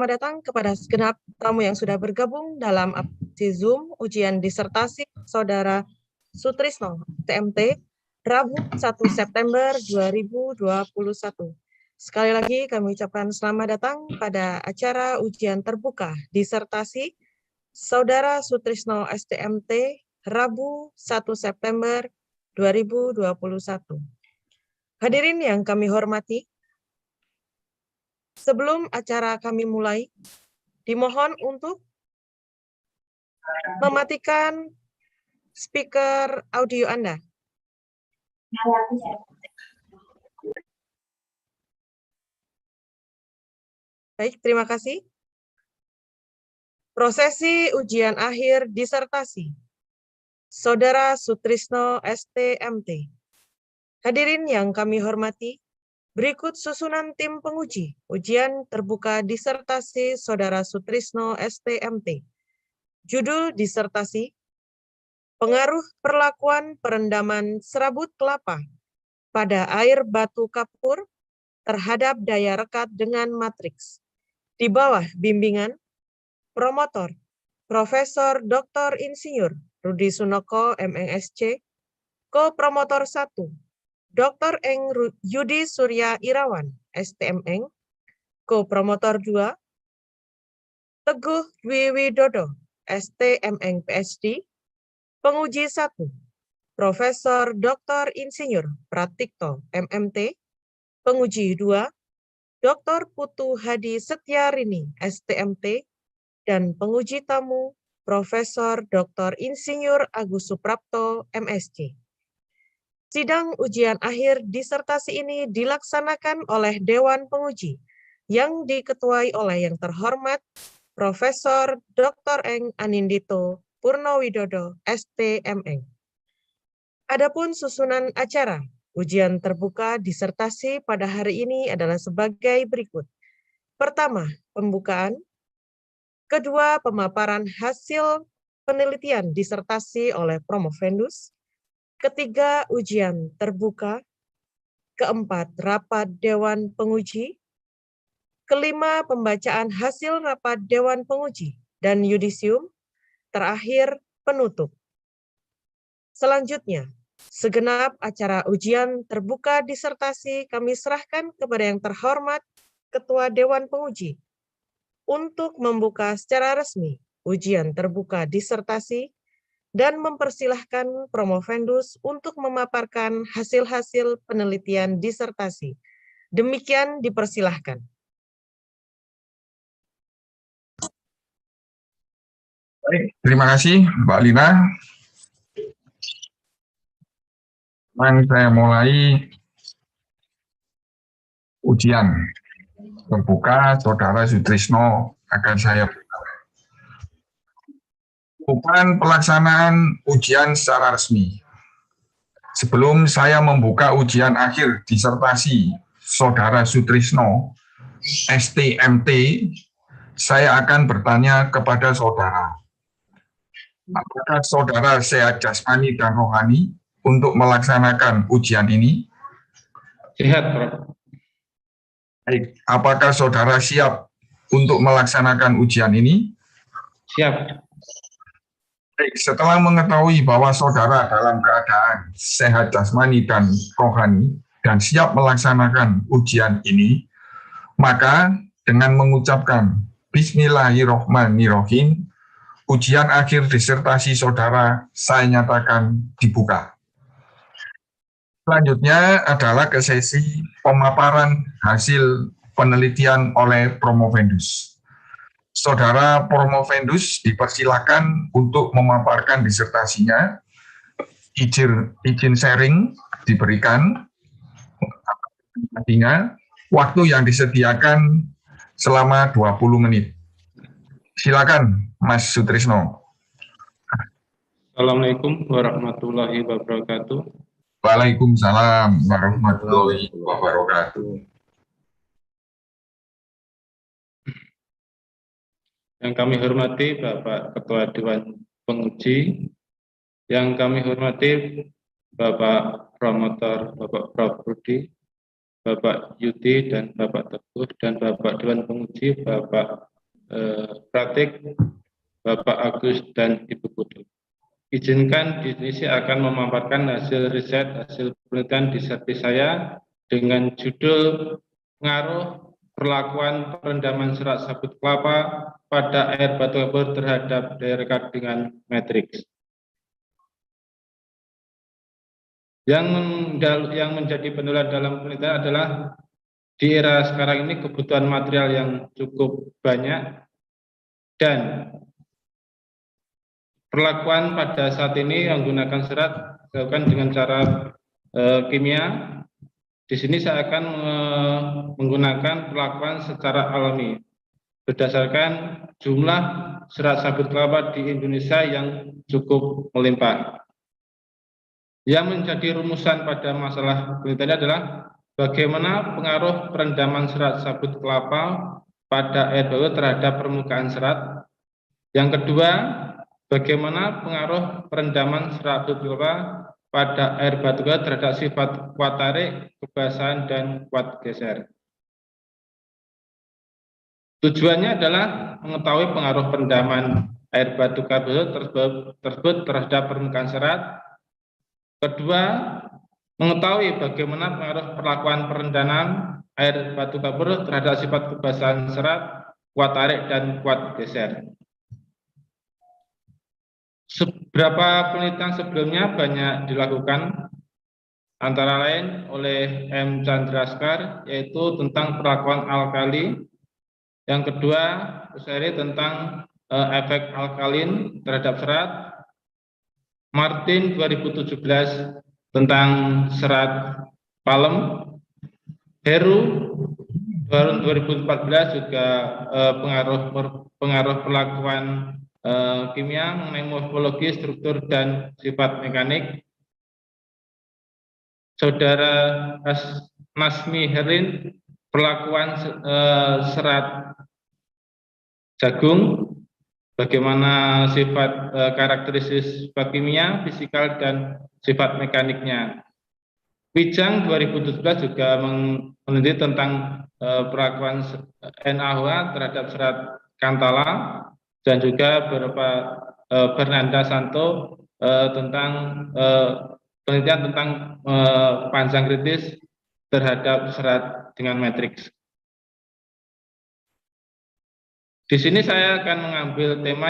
selamat datang kepada segenap tamu yang sudah bergabung dalam aplikasi Zoom ujian disertasi Saudara Sutrisno, TMT, Rabu 1 September 2021. Sekali lagi kami ucapkan selamat datang pada acara ujian terbuka disertasi Saudara Sutrisno STMT, Rabu 1 September 2021. Hadirin yang kami hormati, sebelum acara kami mulai, dimohon untuk mematikan speaker audio Anda. Baik, terima kasih. Prosesi ujian akhir disertasi Saudara Sutrisno STMT. Hadirin yang kami hormati, berikut susunan tim penguji ujian terbuka disertasi Saudara Sutrisno STMT. Judul disertasi, pengaruh perlakuan perendaman serabut kelapa pada air batu kapur terhadap daya rekat dengan matriks. Di bawah bimbingan promotor Profesor Dr. Insinyur Rudi Sunoko, MNSC, Ko-Promotor 1, Dr. Eng Yudi Surya Irawan, STMN, Ko-Promotor 2, Teguh Dwi Widodo, STMN PhD, Penguji 1, Profesor Dr. Insinyur Pratikto, MMT, Penguji 2, Dr. Putu Hadi Setyarini, STMT, dan penguji tamu Profesor Dr. Insinyur Agus Suprapto, MSc. Sidang ujian akhir disertasi ini dilaksanakan oleh Dewan Penguji yang diketuai oleh yang terhormat Profesor Dr. Eng Anindito Purnowidodo, STMN. Adapun susunan acara ujian terbuka disertasi pada hari ini adalah sebagai berikut. Pertama, pembukaan. Kedua, pemaparan hasil penelitian disertasi oleh promovendus. Ketiga, ujian terbuka. Keempat, rapat Dewan Penguji. Kelima, pembacaan hasil rapat Dewan Penguji dan yudisium. Terakhir, penutup. Selanjutnya, segenap acara ujian terbuka disertasi kami serahkan kepada yang terhormat Ketua Dewan Penguji untuk membuka secara resmi ujian terbuka disertasi dan mempersilahkan promovendus untuk memaparkan hasil-hasil penelitian disertasi. Demikian dipersilahkan. Baik, terima kasih Mbak Lina. Sekarang saya mulai ujian terbuka Saudara Sutrisno akan saya bukan pelaksanaan ujian secara resmi. Sebelum saya membuka ujian akhir disertasi Saudara Sutrisno STMT, saya akan bertanya kepada saudara. Apakah saudara sehat jasmani dan rohani untuk melaksanakan ujian ini? Sehat, Prof. Baik, apakah saudara siap untuk melaksanakan ujian ini? Siap. Baik, setelah mengetahui bahwa saudara dalam keadaan sehat jasmani dan rohani dan siap melaksanakan ujian ini, maka dengan mengucapkan Bismillahirrohmanirrohim, ujian akhir disertasi saudara saya nyatakan dibuka. Selanjutnya adalah ke sesi pemaparan hasil penelitian oleh promovendus. Saudara promovendus dipersilakan untuk memaparkan disertasinya. Izin sharing diberikan. Artinya, waktu yang disediakan selama 20 menit. Silakan, Mas Sutrisno. Assalamualaikum warahmatullahi wabarakatuh. Waalaikumsalam warahmatullahi wabarakatuh. Yang kami hormati Bapak Ketua Dewan Penguji, yang kami hormati Bapak Promotor, Bapak Prof. Rudi, Bapak Yudi, dan Bapak Teguh, dan Bapak Dewan Penguji, Bapak Pratik, Bapak Agus dan Ibu Putri. Izinkan di sini saya akan memaparkan hasil riset, hasil penelitian disertasi saya dengan judul pengaruh perlakuan perendaman serat sabut kelapa pada air batu kapur terhadap daya rekat dengan matriks. Yang menjadi penilaian dalam penelitian adalah di era sekarang ini kebutuhan material yang cukup banyak dan perlakuan pada saat ini yang menggunakan serat dilakukan dengan cara kimia. Di sini saya akan menggunakan perlakuan secara alami berdasarkan jumlah serat sabut kelapa di Indonesia yang cukup melimpah. Yang menjadi rumusan pada masalah penelitian adalah bagaimana pengaruh perendaman serat sabut kelapa pada air batu terhadap permukaan serat. Yang kedua, bagaimana pengaruh perendaman serat sabut kelapa pada air batu terhadap sifat kuat tarik, kebasahan, dan kuat geser. Tujuannya adalah mengetahui pengaruh perendaman air batu tersebut terhadap permukaan serat. Kedua, mengetahui bagaimana pengaruh perlakuan perendaman air batu kapur terhadap sifat kebasahan serat, kuat tarik, dan kuat geser. Beberapa penelitian sebelumnya banyak dilakukan, antara lain oleh M. Chandraskar, yaitu tentang perlakuan alkali. Yang kedua, Usari tentang efek alkalin terhadap serat. Martin 2017 tentang serat palem. Heru 2014 juga pengaruh perlakuan kimia mengenai morfologi, struktur, dan sifat mekanik. Saudara Nasmi Herlin, perlakuan serat jagung, bagaimana sifat karakteristik sifat kimia, fisikal, dan sifat mekaniknya. Wijang 2017 juga meneliti tentang perlakuan NaOH terhadap serat kantala, dan juga beberapa Bernanda Santo tentang penelitian tentang panjang kritis terhadap serat dengan matriks. Di sini saya akan mengambil tema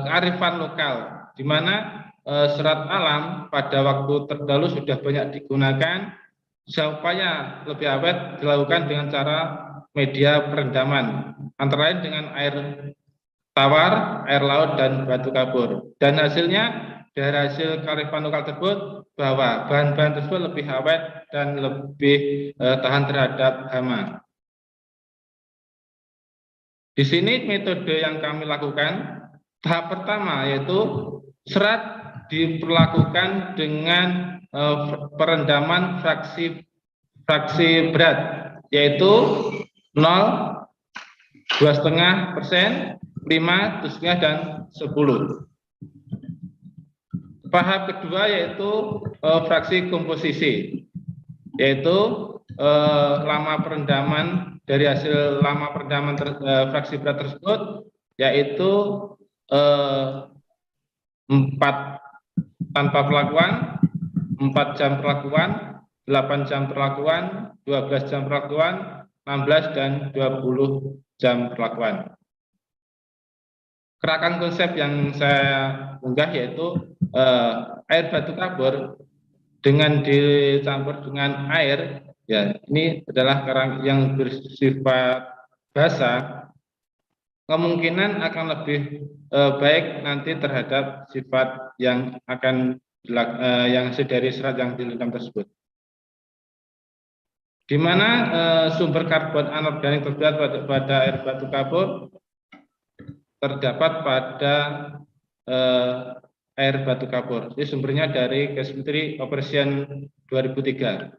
kearifan lokal, di mana serat alam pada waktu terdahulu sudah banyak digunakan supaya lebih awet dilakukan dengan cara media perendaman, antara lain dengan air tawar, air laut, dan batu kapur. Dan hasilnya dari hasil kearifan lokal tersebut bahwa bahan-bahan tersebut lebih awet dan lebih tahan terhadap hama. Di sini metode yang kami lakukan, tahap pertama yaitu serat diperlakukan dengan perendaman fraksi berat, yaitu 0, 2,5%, 5, 7,5, dan 10. Tahap kedua yaitu fraksi komposisi, yaitu lama perendaman dari hasil lama perendaman fraksi berat tersebut, yaitu 4 tanpa perlakuan, 4 jam perlakuan, 8 jam perlakuan, 12 jam perlakuan, 16 dan 20 jam perlakuan. Kerangka konsep yang saya unggah yaitu air batu kapur dengan dicampur dengan air, ya ini adalah kerang yang bersifat basah, kemungkinan akan lebih baik nanti terhadap sifat yang akan yang dari serat yang direndam tersebut. Di mana sumber karbon anorganik terdapat pada air batu kapur terdapat pada air batu kapur. Jadi sumbernya dari Chemistry Operation 2003.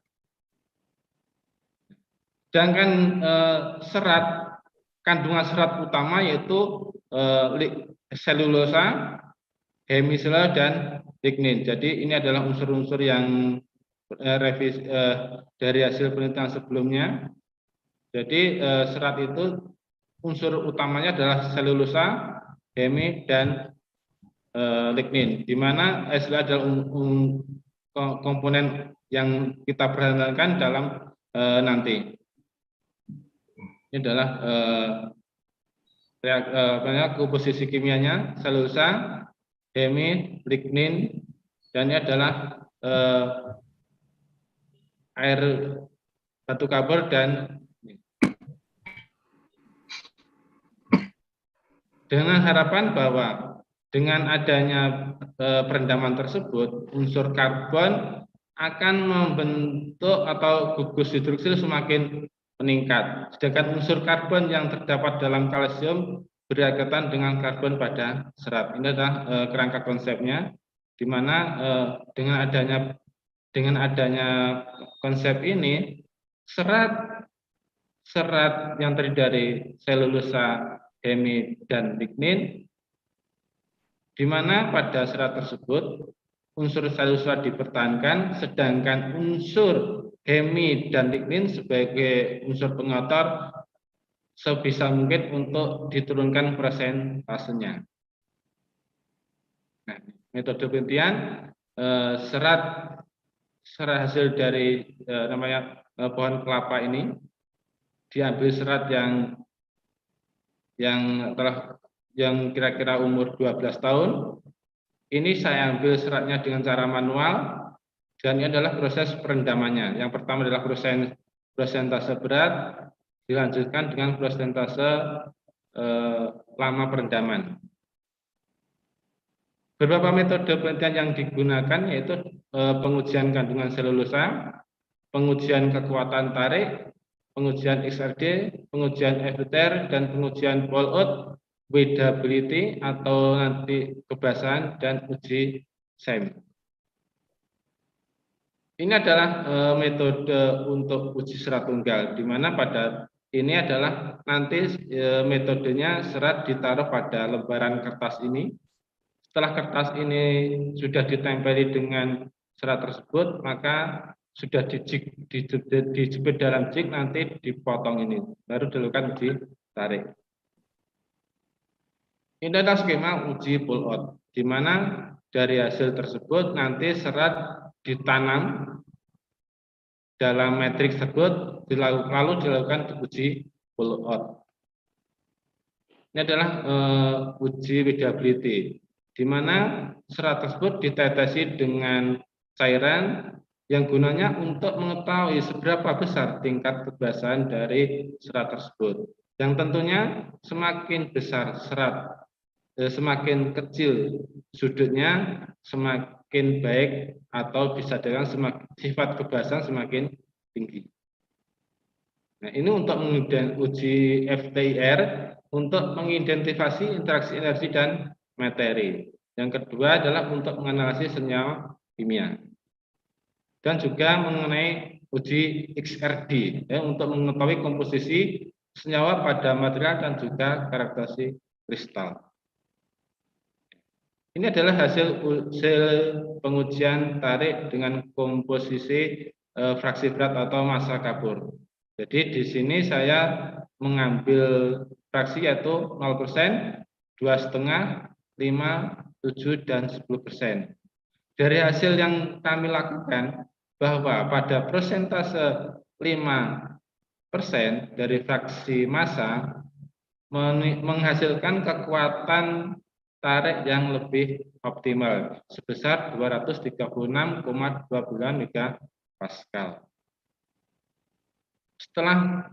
Sedangkan serat, kandungan serat utama yaitu selulosa, hemiselula, dan lignin. Jadi ini adalah unsur-unsur yang dari hasil penelitian sebelumnya. Jadi serat itu unsur utamanya adalah selulosa, hemi, dan lignin, di mana SLA adalah komponen yang kita perhatikan dalam nanti. Ini adalah komposisi kimianya, selulosa, hemi, lignin, dan ini adalah air batu kabur dan dengan harapan bahwa dengan adanya perendaman tersebut, unsur karbon akan membentuk atau gugus hidroksil semakin meningkat. Sedangkan unsur karbon yang terdapat dalam kalsium berkaitan dengan karbon pada serat. Ini adalah kerangka konsepnya, di mana dengan adanya konsep ini, serat yang terdiri dari selulosa, hemi, dan lignin, di mana pada serat tersebut unsur selulosa dipertahankan, sedangkan unsur hemi dan lignin sebagai unsur pengotor sebisa mungkin untuk diturunkan persentasenya. Nah, metode penelitian serat hasil dari namanya pohon kelapa ini, diambil serat yang kira-kira umur 12 tahun. Ini saya ambil seratnya dengan cara manual, dan ini adalah proses perendamannya. Yang pertama adalah prosentase berat, dilanjutkan dengan prosentase lama perendaman. Beberapa metode penelitian yang digunakan yaitu pengujian kandungan selulosa, pengujian kekuatan tarik, pengujian XRD, pengujian FTR, dan pengujian fallout, weightability atau nanti kebasahan, dan uji SEM. Ini adalah metode untuk uji serat tunggal, di mana pada ini adalah nanti metodenya serat ditaruh pada lembaran kertas ini. Setelah kertas ini sudah ditempeli dengan serat tersebut, maka sudah dijepit dalam jig, nanti dipotong ini, baru dilakukan uji tarik. Ini adalah skema uji pull out, di mana dari hasil tersebut nanti serat ditanam dalam matriks tersebut, lalu dilakukan uji pull out. Ini adalah uji weightability, di mana serat tersebut ditetesi dengan cairan yang gunanya untuk mengetahui seberapa besar tingkat kebasahan dari serat tersebut. Yang tentunya semakin besar serat, semakin kecil sudutnya, semakin baik, atau bisa dengan sifat kebasahan semakin tinggi. Nah, ini untuk uji FTIR untuk mengidentifikasi interaksi energi dan materi. Yang kedua adalah untuk menganalisis senyawa kimia. Dan juga mengenai uji XRD untuk mengetahui komposisi senyawa pada material dan juga karakteristik kristal. Ini adalah hasil pengujian tarik dengan komposisi fraksi berat atau massa kabur. Jadi di sini saya mengambil fraksi yaitu 0%, 2,5%, 5%, 7%, dan 10%. Dari hasil yang kami lakukan, bahwa pada persentase 5% dari fraksi massa menghasilkan kekuatan tarik yang lebih optimal sebesar 236,2 megapascal. Setelah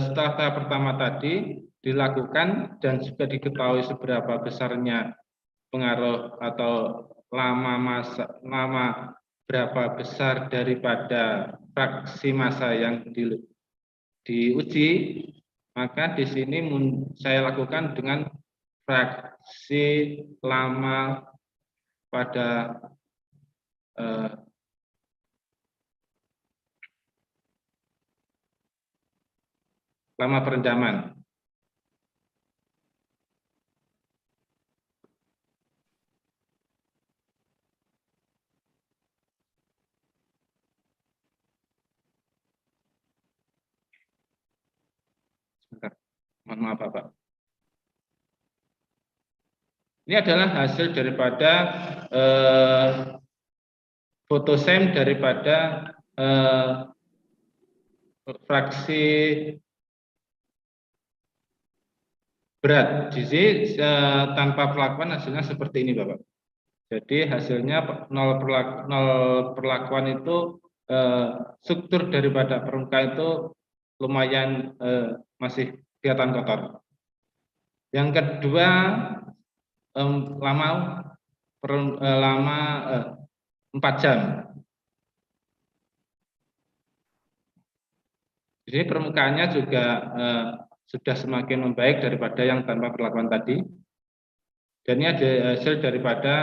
setelah tahap pertama tadi dilakukan dan juga diketahui seberapa besarnya pengaruh atau lama berapa besar daripada fraksi massa yang diuji, maka di sini saya lakukan dengan fraksi lama pada lama perendaman. Mohon maaf Bapak. Ini adalah hasil daripada fotosem daripada fraksi berat gizi tanpa perlakuan hasilnya seperti ini Bapak. Jadi hasilnya nol perlakuan itu struktur daripada permukaan itu lumayan masih kelihatan kotor. Yang kedua lama 4 jam. Jadi permukaannya juga sudah semakin membaik daripada yang tanpa perlakuan tadi. Dan ini ada hasil daripada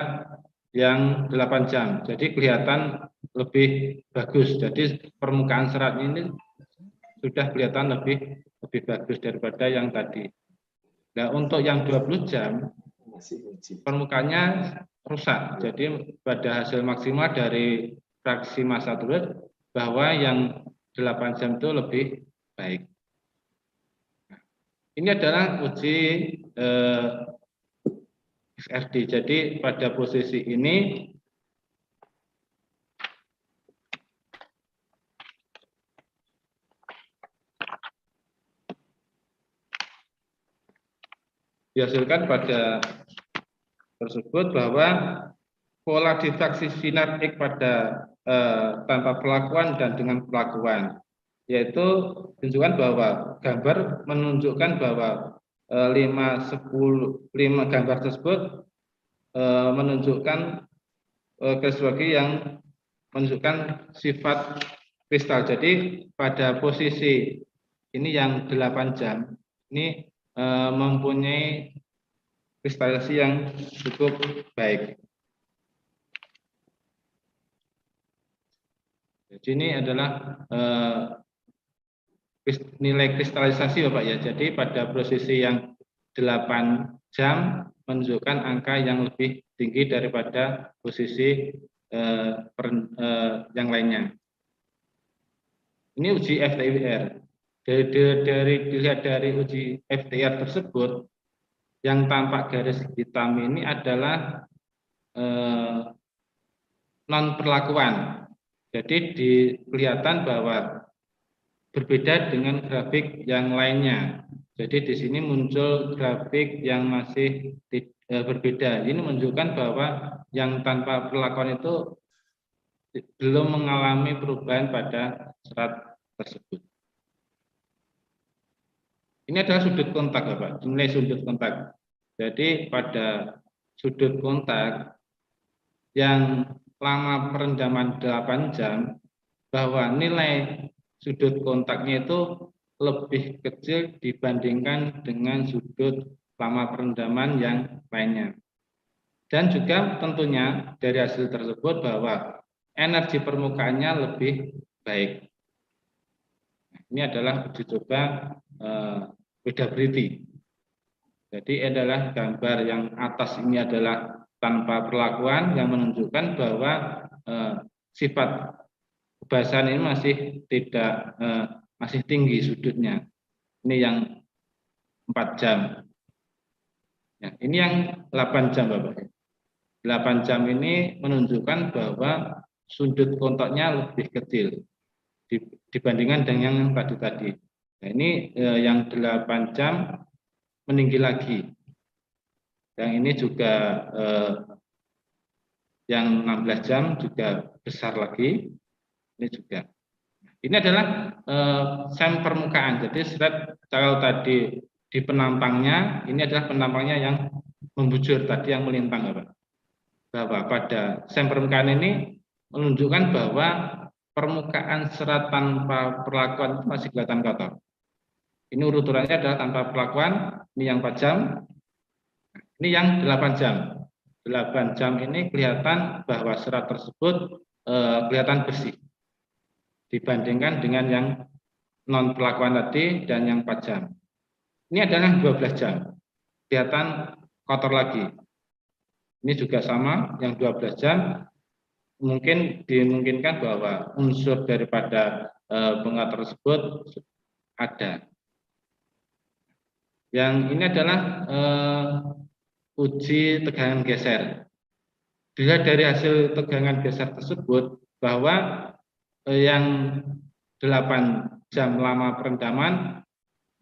yang 8 jam. Jadi kelihatan lebih bagus. Jadi permukaan seratnya ini sudah kelihatan lebih bagus daripada yang tadi. Nah, untuk yang 20 jam permukaannya rusak. Jadi pada hasil maksimal dari fraksi massa turut bahwa yang 8 jam itu lebih baik. Ini adalah uji XRD. Jadi pada posisi ini dihasilkan pada tersebut bahwa pola difraksi sinar X pada tanpa perlakuan dan dengan perlakuan, yaitu menunjukkan bahwa gambar menunjukkan bahwa 5 gambar tersebut menunjukkan kristalografi yang menunjukkan sifat kristal. Jadi pada posisi ini yang 8 jam ini mempunyai kristalisasi yang cukup baik. Jadi ini adalah nilai kristalisasi Bapak ya. Jadi pada posisi yang 8 jam menunjukkan angka yang lebih tinggi daripada posisi yang lainnya. Ini uji FTIR. Dilihat dari uji FTIR tersebut, yang tampak garis hitam ini adalah non perlakuan. Jadi kelihatan bahwa berbeda dengan grafik yang lainnya. Jadi di sini muncul grafik yang masih berbeda. Ini menunjukkan bahwa yang tanpa perlakuan itu belum mengalami perubahan pada serat tersebut. Ini adalah sudut kontak, Bapak, nilai sudut kontak. Jadi pada sudut kontak yang lama perendaman 8 jam, bahwa nilai sudut kontaknya itu lebih kecil dibandingkan dengan sudut lama perendaman yang lainnya. Dan juga tentunya dari hasil tersebut bahwa energi permukaannya lebih baik. Ini adalah uji coba readability. Jadi adalah gambar yang atas ini adalah tanpa perlakuan yang menunjukkan bahwa sifat kebasahan ini masih tinggi sudutnya. Ini yang 4 jam. Ya, ini yang 8 jam Bapak. 8 jam ini menunjukkan bahwa sudut kontaknya lebih kecil dibandingkan dengan yang tadi. Nah, ini yang 8 jam meninggi lagi. Yang ini juga yang 16 jam juga besar lagi. Ini juga. Ini adalah SEM permukaan. Jadi kalau tadi di penampangnya, ini adalah penampangnya yang membujur tadi yang melintang, Bapak. Bahwa pada SEM permukaan ini menunjukkan bahwa permukaan serat tanpa perlakuan itu masih kelihatan kotor. Ini urutannya adalah tanpa perlakuan, ini yang 4 jam, ini yang 8 jam. 8 jam ini kelihatan bahwa serat tersebut kelihatan bersih dibandingkan dengan yang non perlakuan tadi dan yang 4 jam. Ini adalah 12 jam, kelihatan kotor lagi. Ini juga sama, yang 12 jam mungkin dimungkinkan bahwa unsur daripada pengatur tersebut ada. Yang ini adalah uji tegangan geser. Dilihat dari hasil tegangan geser tersebut bahwa yang 8 jam lama perendaman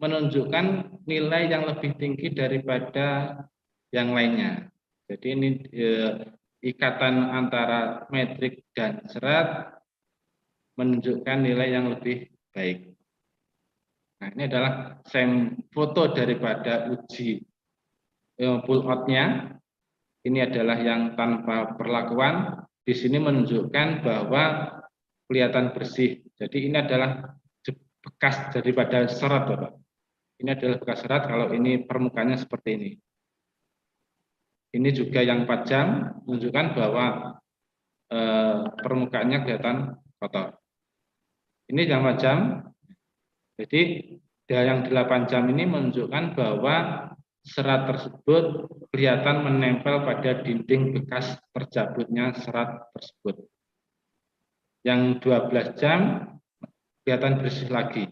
menunjukkan nilai yang lebih tinggi daripada yang lainnya. Jadi ini ikatan antara metrik dan serat menunjukkan nilai yang lebih baik. Nah, ini adalah foto daripada uji pull out-nya. Ini adalah yang tanpa perlakuan. Di sini menunjukkan bahwa kelihatan bersih. Jadi ini adalah bekas daripada serat, Bapak. Ini adalah bekas serat kalau ini permukaannya seperti ini. Ini juga yang 4 jam menunjukkan bahwa permukaannya kelihatan kotor. Ini yang 4 jam. Jadi yang 8 jam ini menunjukkan bahwa serat tersebut kelihatan menempel pada dinding bekas tercabutnya serat tersebut. Yang 12 jam kelihatan bersih lagi.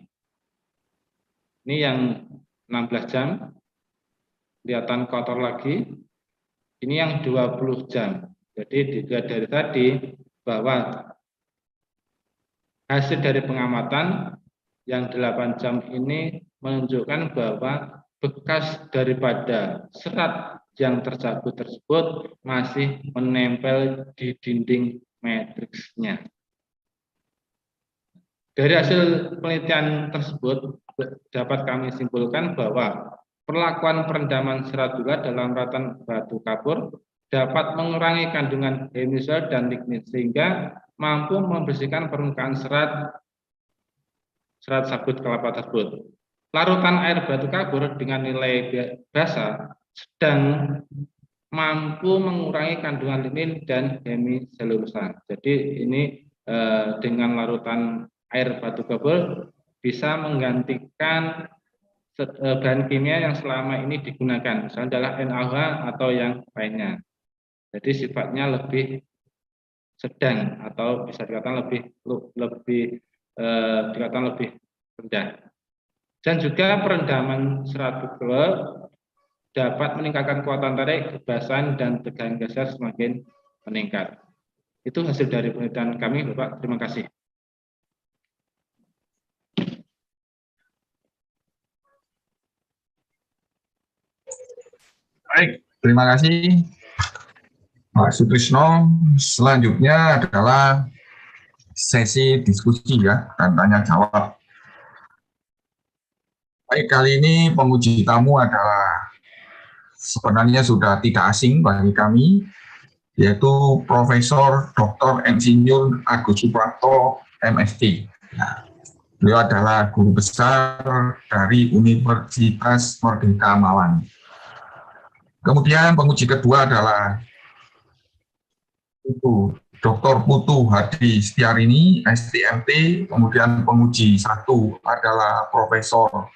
Ini yang 16 jam kelihatan kotor lagi. Ini yang 20 jam. Jadi dilihat dari tadi bahwa hasil dari pengamatan yang 8 jam ini menunjukkan bahwa bekas daripada serat yang tercabut tersebut masih menempel di dinding matriksnya. Dari hasil penelitian tersebut dapat kami simpulkan bahwa perlakuan perendaman serat gula dalam ratan batu kapur dapat mengurangi kandungan hemisol dan lignin sehingga mampu membersihkan permukaan serat sabut kelapa tersebut. Larutan air batu kapur dengan nilai basa sedang mampu mengurangi kandungan lignin dan hemiselulosa. Jadi ini dengan larutan air batu kapur bisa menggantikan bahan kimia yang selama ini digunakan, misalnya adalah NaOH atau yang lainnya. Jadi sifatnya lebih sedang atau bisa dikatakan lebih rendah. Dan juga perendaman serat gula dapat meningkatkan kekuatan tarik, kebasahan dan tegangan geser semakin meningkat. Itu hasil dari penelitian kami, Bapak. Terima kasih. Baik, terima kasih Pak Sutrisno. Selanjutnya adalah sesi diskusi ya dan tanya jawab. Baik, kali ini penguji tamu adalah sebenarnya sudah tidak asing bagi kami, yaitu Profesor Dr. Insinyur Agus Suprapto, MSc. Nah, beliau adalah guru besar dari Universitas Merdeka Malang. Kemudian penguji kedua adalah Dr. Putu Hadi Setiarini, STMT. Kemudian penguji satu adalah Profesor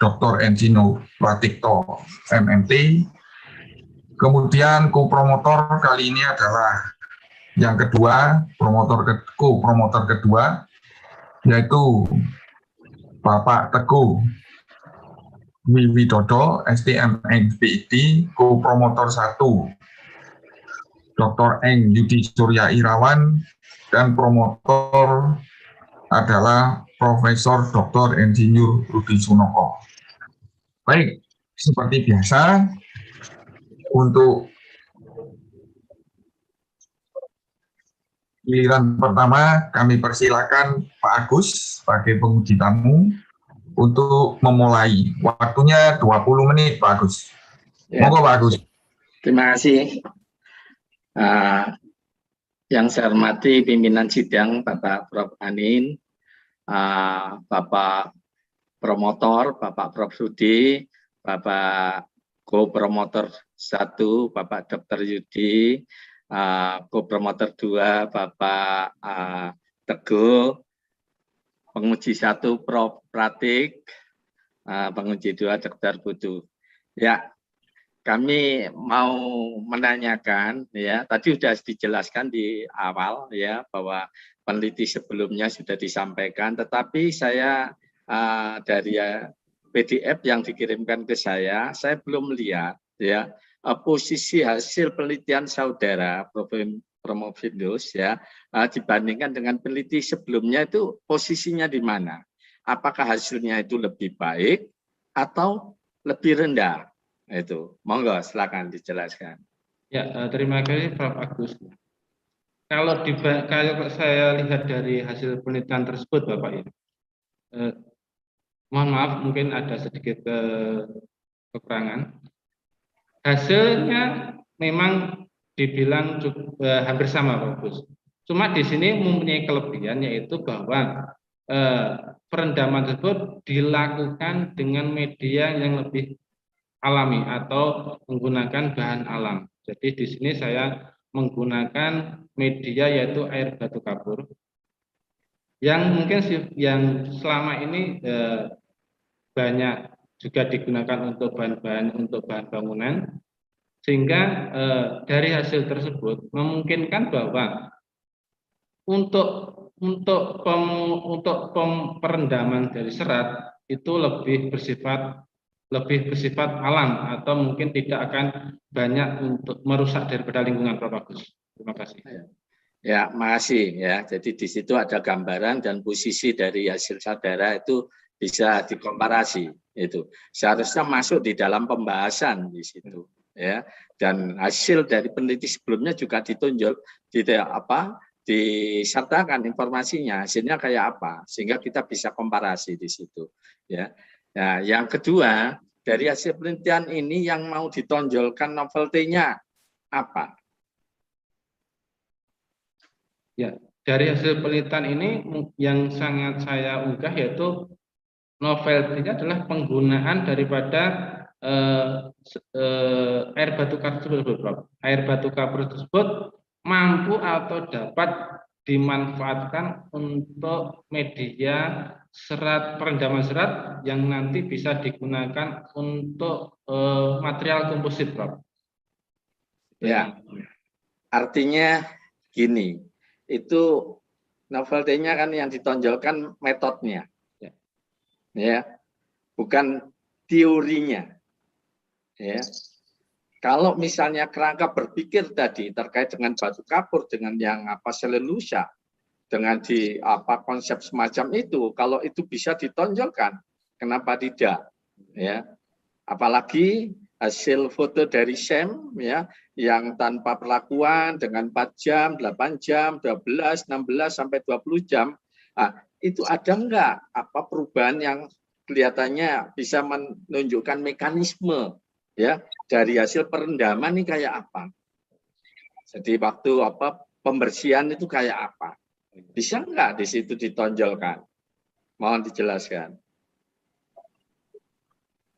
Dr. Insinyur Pratikto, MMT. Kemudian co-promotor kali ini adalah yang kedua, co-promotor kedua, yaitu Bapak Teguh Wiwidodo, STMNPID, co-promotor 1, Dr. Eng Yudi Surya Irawan, dan promotor adalah Profesor Dr. Insinyur Rudi Sunoko. Baik, seperti biasa, untuk giliran pertama kami persilakan Pak Agus sebagai penguji tamu untuk memulai. Waktunya 20 menit, Pak Agus. Ya. Monggo, Pak Agus. Terima kasih. Yang saya hormati pimpinan sidang Bapak Prof. Anin, Bapak Promotor, Bapak Prof. Rudi, Bapak Co-Promotor 1, Bapak Dr. Yudi, Co-Promotor 2, Bapak Teguh, penguji 1 Prof. Pratik, penguji 2 Dr. Putu. Ya, kami mau menanyakan, ya, tadi sudah dijelaskan di awal, ya, bahwa peneliti sebelumnya sudah disampaikan, tetapi saya dari PDF yang dikirimkan ke saya belum lihat ya posisi hasil penelitian saudara Promovius ya dibandingkan dengan peneliti sebelumnya itu posisinya di mana? Apakah hasilnya itu lebih baik atau lebih rendah? Itu monggo silakan dijelaskan. Ya, terima kasih Prof. Agus. Kalau saya lihat dari hasil penelitian tersebut, Bapak ya, mohon maaf mungkin ada sedikit kekurangan. Hasilnya memang dibilang cukup, hampir sama, Pak Gus. Cuma di sini mempunyai kelebihan yaitu bahwa perendaman tersebut dilakukan dengan media yang lebih alami atau menggunakan bahan alam. Jadi di sini saya menggunakan media yaitu air batu kapur yang mungkin yang selama ini banyak juga digunakan untuk bahan bangunan, sehingga dari hasil tersebut memungkinkan bahwa untuk perendaman dari serat itu lebih bersifat alam atau mungkin tidak akan banyak untuk merusak daripada lingkungan, Prof. Agus. Terima kasih. Ya, makasih ya. Jadi di situ ada gambaran dan posisi dari hasil saudara itu bisa dikomparasi itu. Seharusnya masuk di dalam pembahasan di situ ya. Dan hasil dari peneliti sebelumnya juga disertakan informasinya, hasilnya kayak apa sehingga kita bisa komparasi di situ ya. Nah, yang kedua, dari hasil penelitian ini yang mau ditonjolkan novelty-nya apa? Ya, dari hasil penelitian ini yang sangat saya unggah yaitu novelty-nya adalah penggunaan daripada air batu kapur tersebut, Prof. Air batu kapur tersebut mampu atau dapat dimanfaatkan untuk media perendaman serat yang nanti bisa digunakan untuk material komposit, Prof. Ya, artinya gini, itu novelty-nya kan yang ditonjolkan metodenya, ya, bukan teorinya, ya. Kalau misalnya kerangka berpikir tadi terkait dengan batu kapur, dengan yang selulosa, dengan konsep semacam itu, kalau itu bisa ditonjolkan, kenapa tidak? Ya, apalagi hasil foto dari SEM ya, yang tanpa perlakuan dengan 4 jam, 8 jam, 12, 16 sampai 20 jam. Nah, itu ada enggak perubahan yang kelihatannya bisa menunjukkan mekanisme ya dari hasil perendaman ini kayak apa? Jadi waktu pembersihan itu kayak apa? Bisa enggak di situ ditonjolkan? Mohon dijelaskan.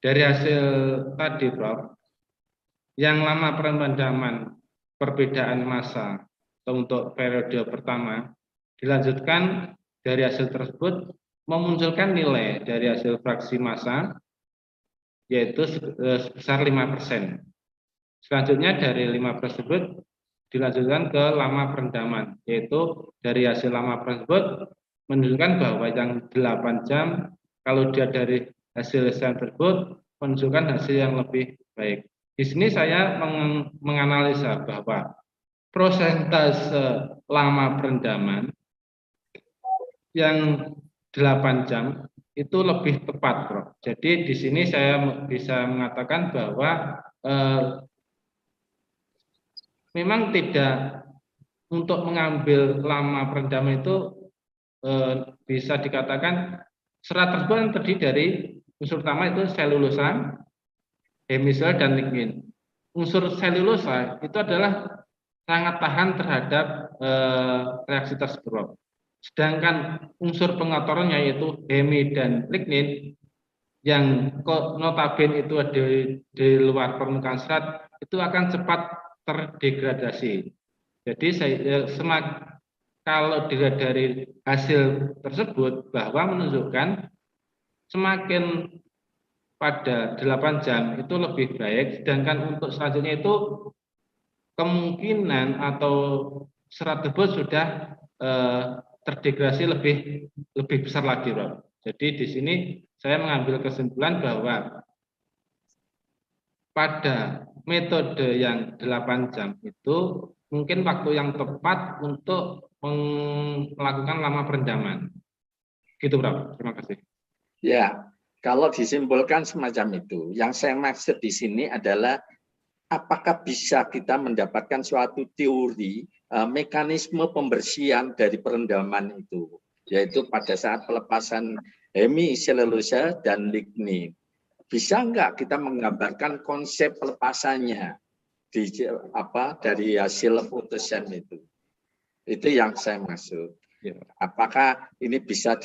Dari hasil tadi, Prof, yang lama perendaman perbedaan massa untuk periode pertama dilanjutkan dari hasil tersebut memunculkan nilai dari hasil fraksi massa yaitu sebesar 5%. Selanjutnya dari 5% tersebut dilanjutkan ke lama perendaman, yaitu dari hasil lama tersebut menunjukkan bahwa yang 8 jam kalau dia dari hasil tersebut menunjukkan hasil yang lebih baik. Di sini saya menganalisa bahwa prosentase lama perendaman yang 8 jam itu lebih tepat, Prof. Jadi di sini saya bisa mengatakan bahwa memang tidak untuk mengambil lama perendaman itu bisa dikatakan serat tersebut yang terdiri dari unsur utama itu selulosa, hemisel, dan lignin. Unsur selulosa itu adalah sangat tahan terhadap reaksi tersebut. Sedangkan unsur pengotorannya yaitu hemi dan lignin yang notabene itu di luar permukaan serat itu akan cepat terdegradasi. Jadi kalau dilihat dari hasil tersebut bahwa menunjukkan semakin pada 8 jam itu lebih baik, sedangkan untuk selanjutnya itu kemungkinan atau serat tersebut sudah terdegradasi lebih besar lagi, Bro. Jadi di sini saya mengambil kesimpulan bahwa pada metode yang 8 jam itu mungkin waktu yang tepat untuk melakukan lama perendaman. Gitu, Prof. Terima kasih. Ya, kalau disimpulkan semacam itu, yang saya maksud di sini adalah apakah bisa kita mendapatkan suatu teori mekanisme pembersihan dari perendaman itu, yaitu pada saat pelepasan hemiselulosa dan lignin. Bisa enggak kita menggambarkan konsep pelepasannya dari hasil fotosen itu? Itu yang saya maksud. Apakah ini bisa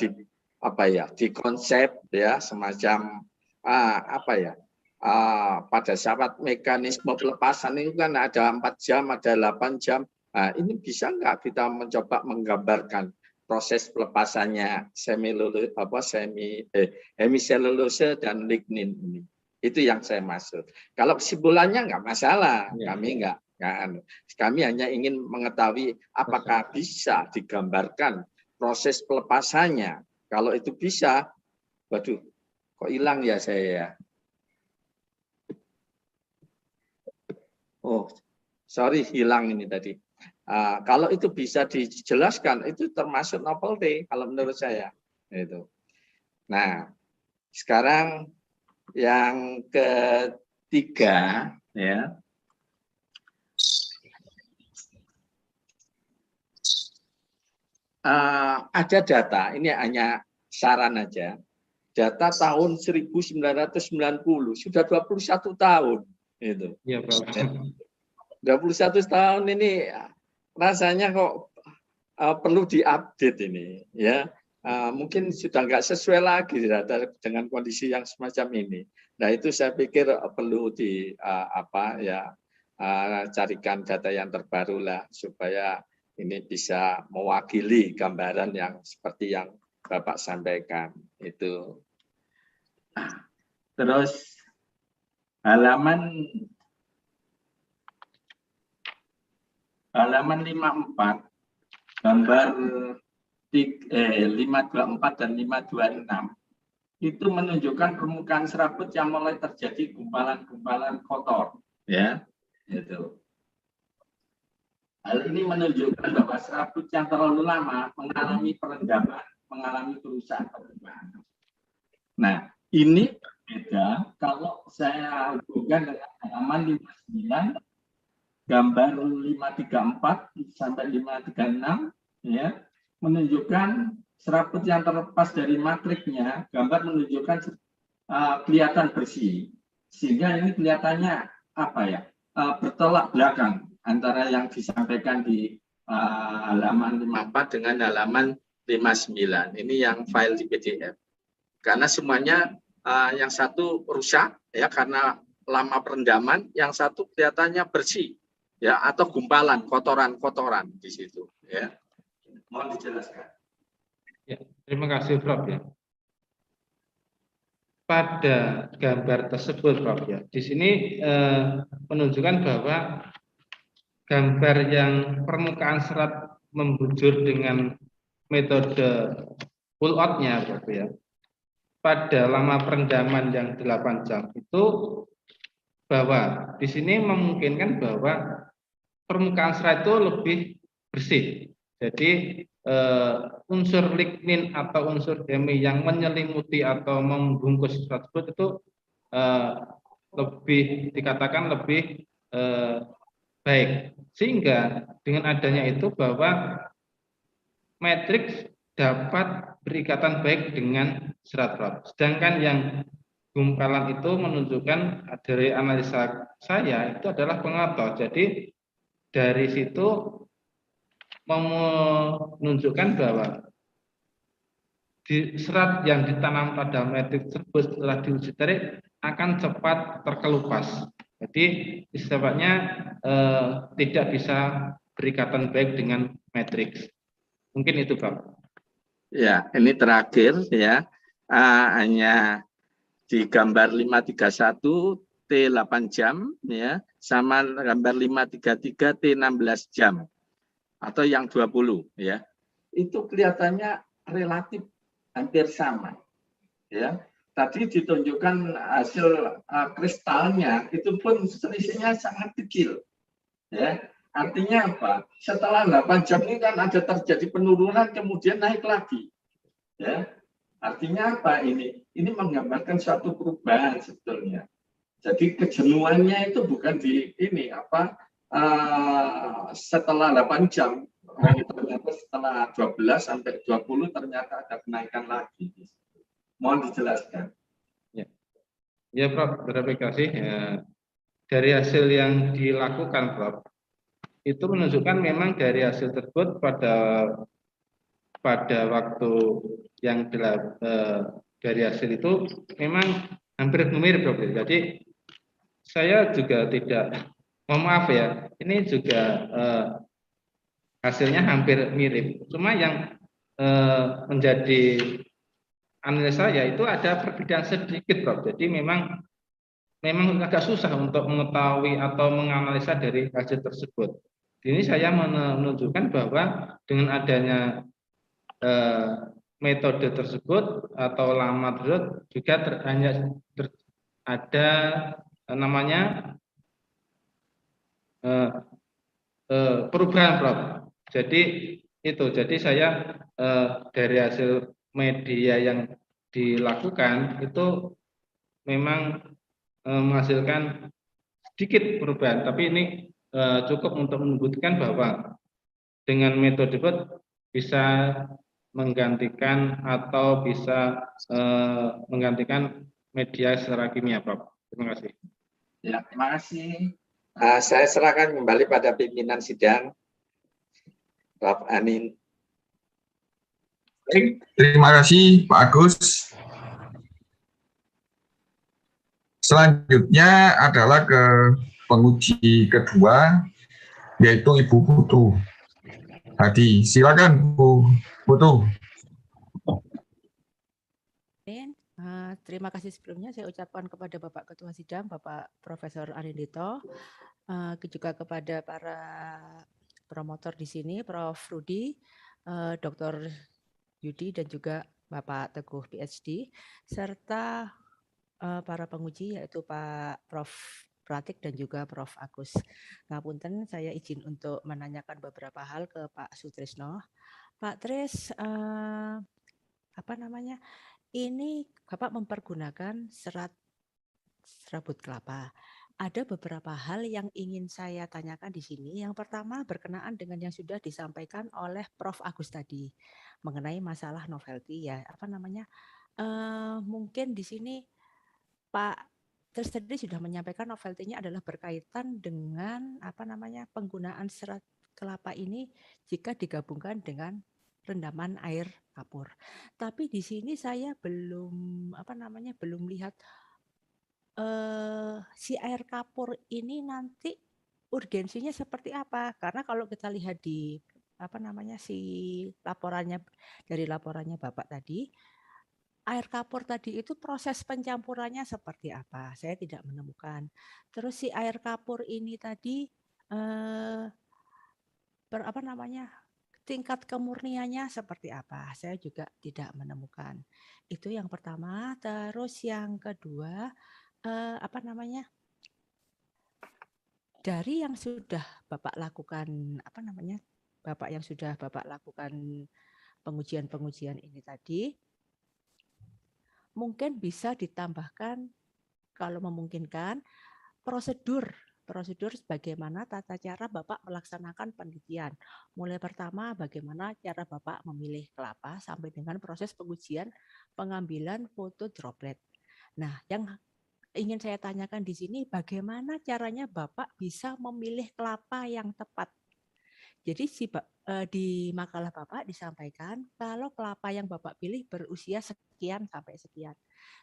dikonsep ya semacam pada saat mekanisme pelepasan itu kan ada 4 jam, ada 8 jam. Nah, ini bisa enggak kita mencoba menggambarkan proses pelepasannya hemiselulosa dan lignin ini. Itu yang saya maksud. Kalau kesimpulannya enggak masalah, kami hanya ingin mengetahui apakah bisa digambarkan proses pelepasannya. Kalau itu bisa, waduh, kok hilang ya saya. Oh, sorry, hilang ini tadi. Kalau itu bisa dijelaskan, itu termasuk novelty kalau menurut saya. Itu. Nah, sekarang yang ketiga, ya. Ada data, ini hanya saran aja. Data tahun 1990 sudah 21 tahun. Itu. Iya, Prof. 21 tahun ini rasanya kok perlu diupdate ini, ya. Mungkin sudah nggak sesuai lagi dengan kondisi yang semacam ini. Nah, itu saya pikir perlu carikan data yang terbaru lah supaya ini bisa mewakili gambaran yang seperti yang Bapak sampaikan itu. Terus halaman 54 gambar 524 dan 526 itu menunjukkan permukaan serabut yang mulai terjadi gumpalan-gumpalan kotor, ya. Itu. Hal ini menunjukkan bahwa serabut yang terlalu lama mengalami perendaman, mengalami kerusakan permukaan. Nah, ini beda kalau saya hubungkan dengan halaman 59 gambar 534 sampai 536, ya, menunjukkan serabut yang terlepas dari matriknya. Gambar menunjukkan kelihatan bersih, sehingga ini kelihatannya bertolak belakang antara yang disampaikan di halaman 54 dengan halaman 59. Ini yang file di PDF. Karena semuanya yang satu rusak ya karena lama perendaman, yang satu kelihatannya bersih. Ya, atau gumpalan, kotoran-kotoran di situ. Ya, mohon dijelaskan. Ya, terima kasih, Prof. Ya. Pada gambar tersebut, Prof. Ya, di sini menunjukkan bahwa gambar yang permukaan serat membujur dengan metode pull out-nya, Prof. Ya. Pada lama perendaman yang 8 jam itu bahwa di sini memungkinkan bahwa permukaan serat itu lebih bersih. Jadi unsur lignin atau unsur hemi yang menyelimuti atau membungkus serat tersebut itu lebih dikatakan lebih baik. Sehingga dengan adanya itu bahwa matriks dapat berikatan baik dengan serat-serat. Sedangkan yang gumpalan itu menunjukkan dari analisa saya itu adalah pengotor. Jadi dari situ menunjukkan bahwa di serat yang ditanam pada matriks tersebut setelah diuji tarik akan cepat terkelupas. Jadi istilahnya tidak bisa berikatan baik dengan matriks. Mungkin itu, Pak. Ya, ini terakhir ya. Hanya di gambar 531 T8 jam ya, sama gambar 533 T16 jam atau yang 20 ya. Itu kelihatannya relatif hampir sama. Ya, tadi ditunjukkan hasil kristalnya itu pun selisihnya sangat kecil. Ya, artinya apa? Setelah 8 jam ini kan ada terjadi penurunan kemudian naik lagi. Ya, artinya apa ini? Ini menggambarkan suatu perubahan sebetulnya. Jadi kejenuhannya itu bukan di ini apa setelah 8 jam. Ternyata setelah 12 sampai 20 ternyata ada kenaikan lagi. Mohon dijelaskan. Ya Prof, terima kasih. Ya, dari hasil yang dilakukan Prof, itu menunjukkan memang dari hasil tersebut pada waktu yang dari hasil itu memang hampir mirip Prof. Jadi saya juga tidak, mohon maaf ya, ini juga hasilnya hampir mirip. Cuma yang menjadi analisa saya itu ada perbedaan sedikit Prof. Jadi memang agak susah untuk mengetahui atau menganalisa dari hasil tersebut. Ini saya menunjukkan bahwa dengan adanya metode tersebut atau lama tersebut juga ada namanya perubahan Prof. Jadi itu, jadi saya dari hasil media yang dilakukan itu memang menghasilkan sedikit perubahan, tapi ini cukup untuk membuktikan bahwa dengan metode tersebut bisa menggantikan atau bisa menggantikan media secara kimia, Prof. Terima kasih. Ya, terima kasih. Saya serahkan kembali pada pimpinan sidang, Prof. Anin. Baik, terima kasih Pak Agus. Selanjutnya adalah ke penguji kedua, yaitu Ibu Putu Hadi. Silakan Bu Putu. Terima kasih sebelumnya saya ucapkan kepada Bapak Ketua Sidang, Bapak Profesor Arindito, juga kepada para promotor di sini, Prof. Rudi, Dr. Yudi, dan juga Bapak Teguh PhD, serta para penguji yaitu Pak Prof. Pratik dan juga Prof. Agus. Ngapunten, saya izin untuk menanyakan beberapa hal ke Pak Sutrisno. Pak Tris, ini Bapak mempergunakan serat serabut kelapa. Ada beberapa hal yang ingin saya tanyakan di sini. Yang pertama berkenaan dengan yang sudah disampaikan oleh Prof. Agus tadi mengenai masalah novelty ya. Mungkin di sini Pak Tris sudah menyampaikan novelty-nya adalah berkaitan dengan penggunaan serat kelapa ini jika digabungkan dengan rendaman air kapur. Tapi di sini saya belum lihat si air kapur ini nanti urgensinya seperti apa? Karena kalau kita lihat di laporannya Bapak tadi, air kapur tadi itu proses pencampurannya seperti apa? Saya tidak menemukan. Terus si air kapur ini tadi tingkat kemurniannya seperti apa? Saya juga tidak menemukan. Itu yang pertama. Terus yang kedua, dari yang sudah Bapak lakukan pengujian ini tadi, mungkin bisa ditambahkan kalau memungkinkan prosedur bagaimana tata cara Bapak melaksanakan penelitian. Mulai pertama bagaimana cara Bapak memilih kelapa sampai dengan proses pengujian pengambilan foto droplet. Nah, yang ingin saya tanyakan di sini bagaimana caranya Bapak bisa memilih kelapa yang tepat. Jadi di makalah Bapak disampaikan kalau kelapa yang Bapak pilih berusia sekian sampai sekian.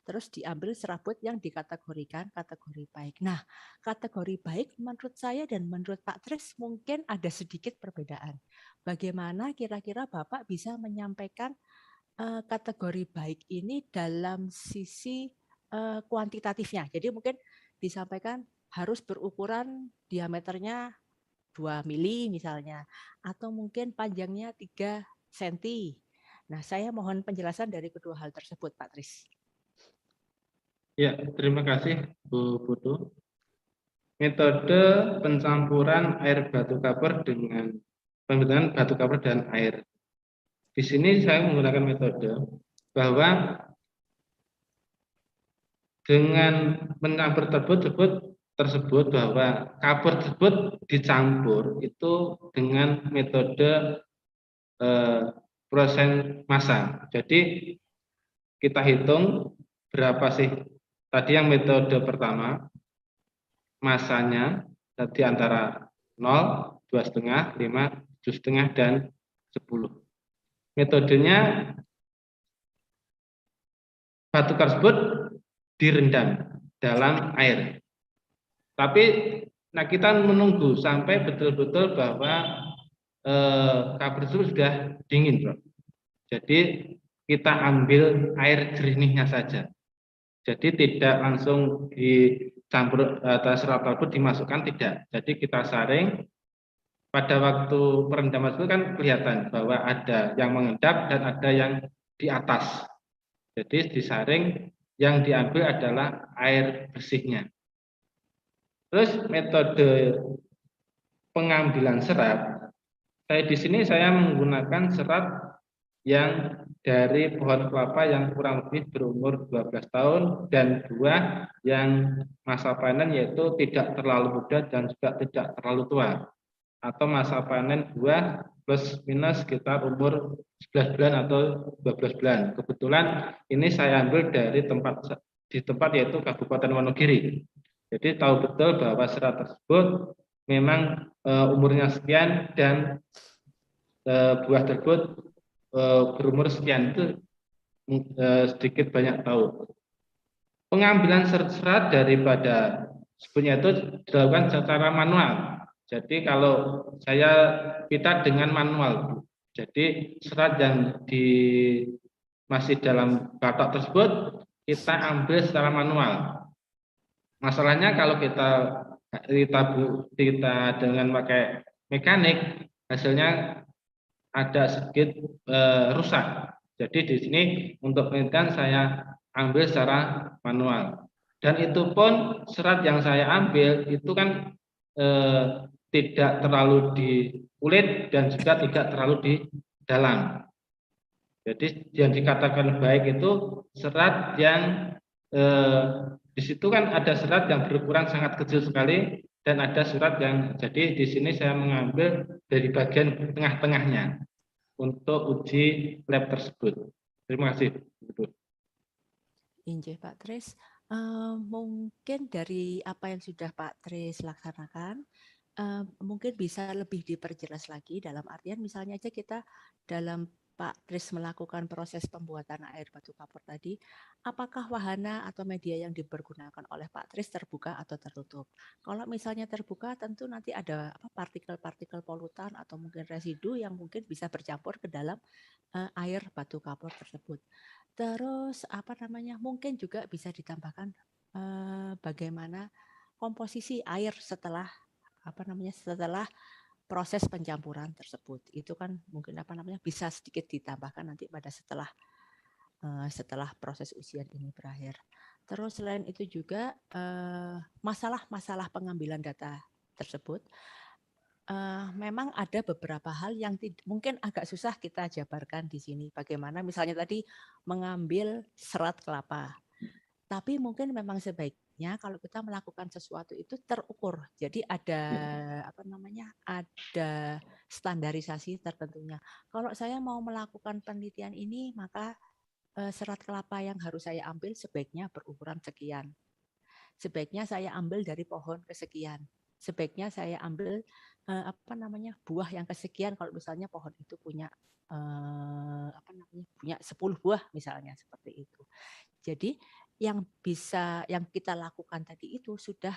Terus diambil serabut yang dikategorikan kategori baik. Nah, kategori baik menurut saya dan menurut Pak Tris mungkin ada sedikit perbedaan. Bagaimana kira-kira Bapak bisa menyampaikan kategori baik ini dalam sisi kuantitatifnya. Jadi mungkin disampaikan harus berukuran diameternya 2 mili misalnya, atau mungkin panjangnya 3 cm. Nah, saya mohon penjelasan dari kedua hal tersebut, Pak Tris. Ya, terima kasih Bu Putu. Metode pencampuran air batu kapur dengan pembentukan batu kapur dan air. Di sini saya menggunakan metode bahwa dengan mencampur tersebut bahwa kapur tersebut dicampur itu dengan metode persen massa. Jadi kita hitung berapa sih tadi yang metode pertama masanya di antara 0, 2,5, 5, 7,5 dan 10. Metodenya batu tersebut direndam dalam air. Tapi nah kita menunggu sampai betul-betul bahwa kapur tersebut sudah dingin, Bro. Jadi kita ambil air jernihnya saja. Jadi tidak langsung dicampur atau serat tersebut dimasukkan, tidak. Jadi kita saring. Pada waktu perendaman itu kan kelihatan bahwa ada yang mengendap dan ada yang di atas. Jadi disaring, yang diambil adalah air bersihnya. Terus metode pengambilan serat, di sini saya menggunakan serat yang dari pohon kelapa yang kurang lebih berumur 12 tahun dan buah yang masa panen yaitu tidak terlalu muda dan juga tidak terlalu tua, atau masa panen buah plus minus sekitar umur 11 bulan atau 12 bulan. Kebetulan ini saya ambil dari tempat yaitu Kabupaten Wonogiri. Jadi tahu betul bahwa serat tersebut memang umurnya sekian dan buah tersebut berumur sekian, itu sedikit banyak tahu. Pengambilan serat daripada sebetulnya itu dilakukan secara manual. Jadi kalau kita dengan manual, jadi serat yang masih dalam batok tersebut kita ambil secara manual. Masalahnya kalau kita dengan pakai mekanik, hasilnya ada sedikit rusak. Jadi di sini untuk penelitian saya ambil secara manual. Dan itu pun serat yang saya ambil itu kan tidak terlalu di kulit dan juga tidak terlalu di dalam. Jadi yang dikatakan baik itu serat yang di situ kan ada serat yang berukuran sangat kecil sekali dan ada serat yang, jadi di sini saya mengambil dari bagian tengah-tengahnya untuk uji lab tersebut. Terima kasih. Injih Pak Tris, mungkin dari apa yang sudah Pak Tris laksanakan, mungkin bisa lebih diperjelas lagi dalam artian misalnya aja kita dalam Pak Tris melakukan proses pembuatan air batu kapur tadi, apakah wahana atau media yang dipergunakan oleh Pak Tris terbuka atau tertutup? Kalau misalnya terbuka tentu nanti ada partikel-partikel polutan atau mungkin residu yang mungkin bisa bercampur ke dalam air batu kapur tersebut. Terus mungkin juga bisa ditambahkan bagaimana komposisi air setelah setelah proses pencampuran tersebut. Itu kan mungkin bisa sedikit ditambahkan nanti pada setelah proses ujian ini berakhir. Terus selain itu juga masalah pengambilan data tersebut, memang ada beberapa hal yang mungkin agak susah kita jabarkan di sini. Bagaimana misalnya tadi mengambil serat kelapa. Tapi mungkin memang sebaiknya kalau kita melakukan sesuatu itu terukur. Jadi ada ada standarisasi tertentunya. Kalau saya mau melakukan penelitian ini, maka serat kelapa yang harus saya ambil sebaiknya berukuran sekian. Sebaiknya saya ambil dari pohon kesekian. Sebaiknya saya ambil buah yang kesekian kalau misalnya pohon itu punya punya 10 buah misalnya, seperti itu. Jadi yang kita lakukan tadi itu sudah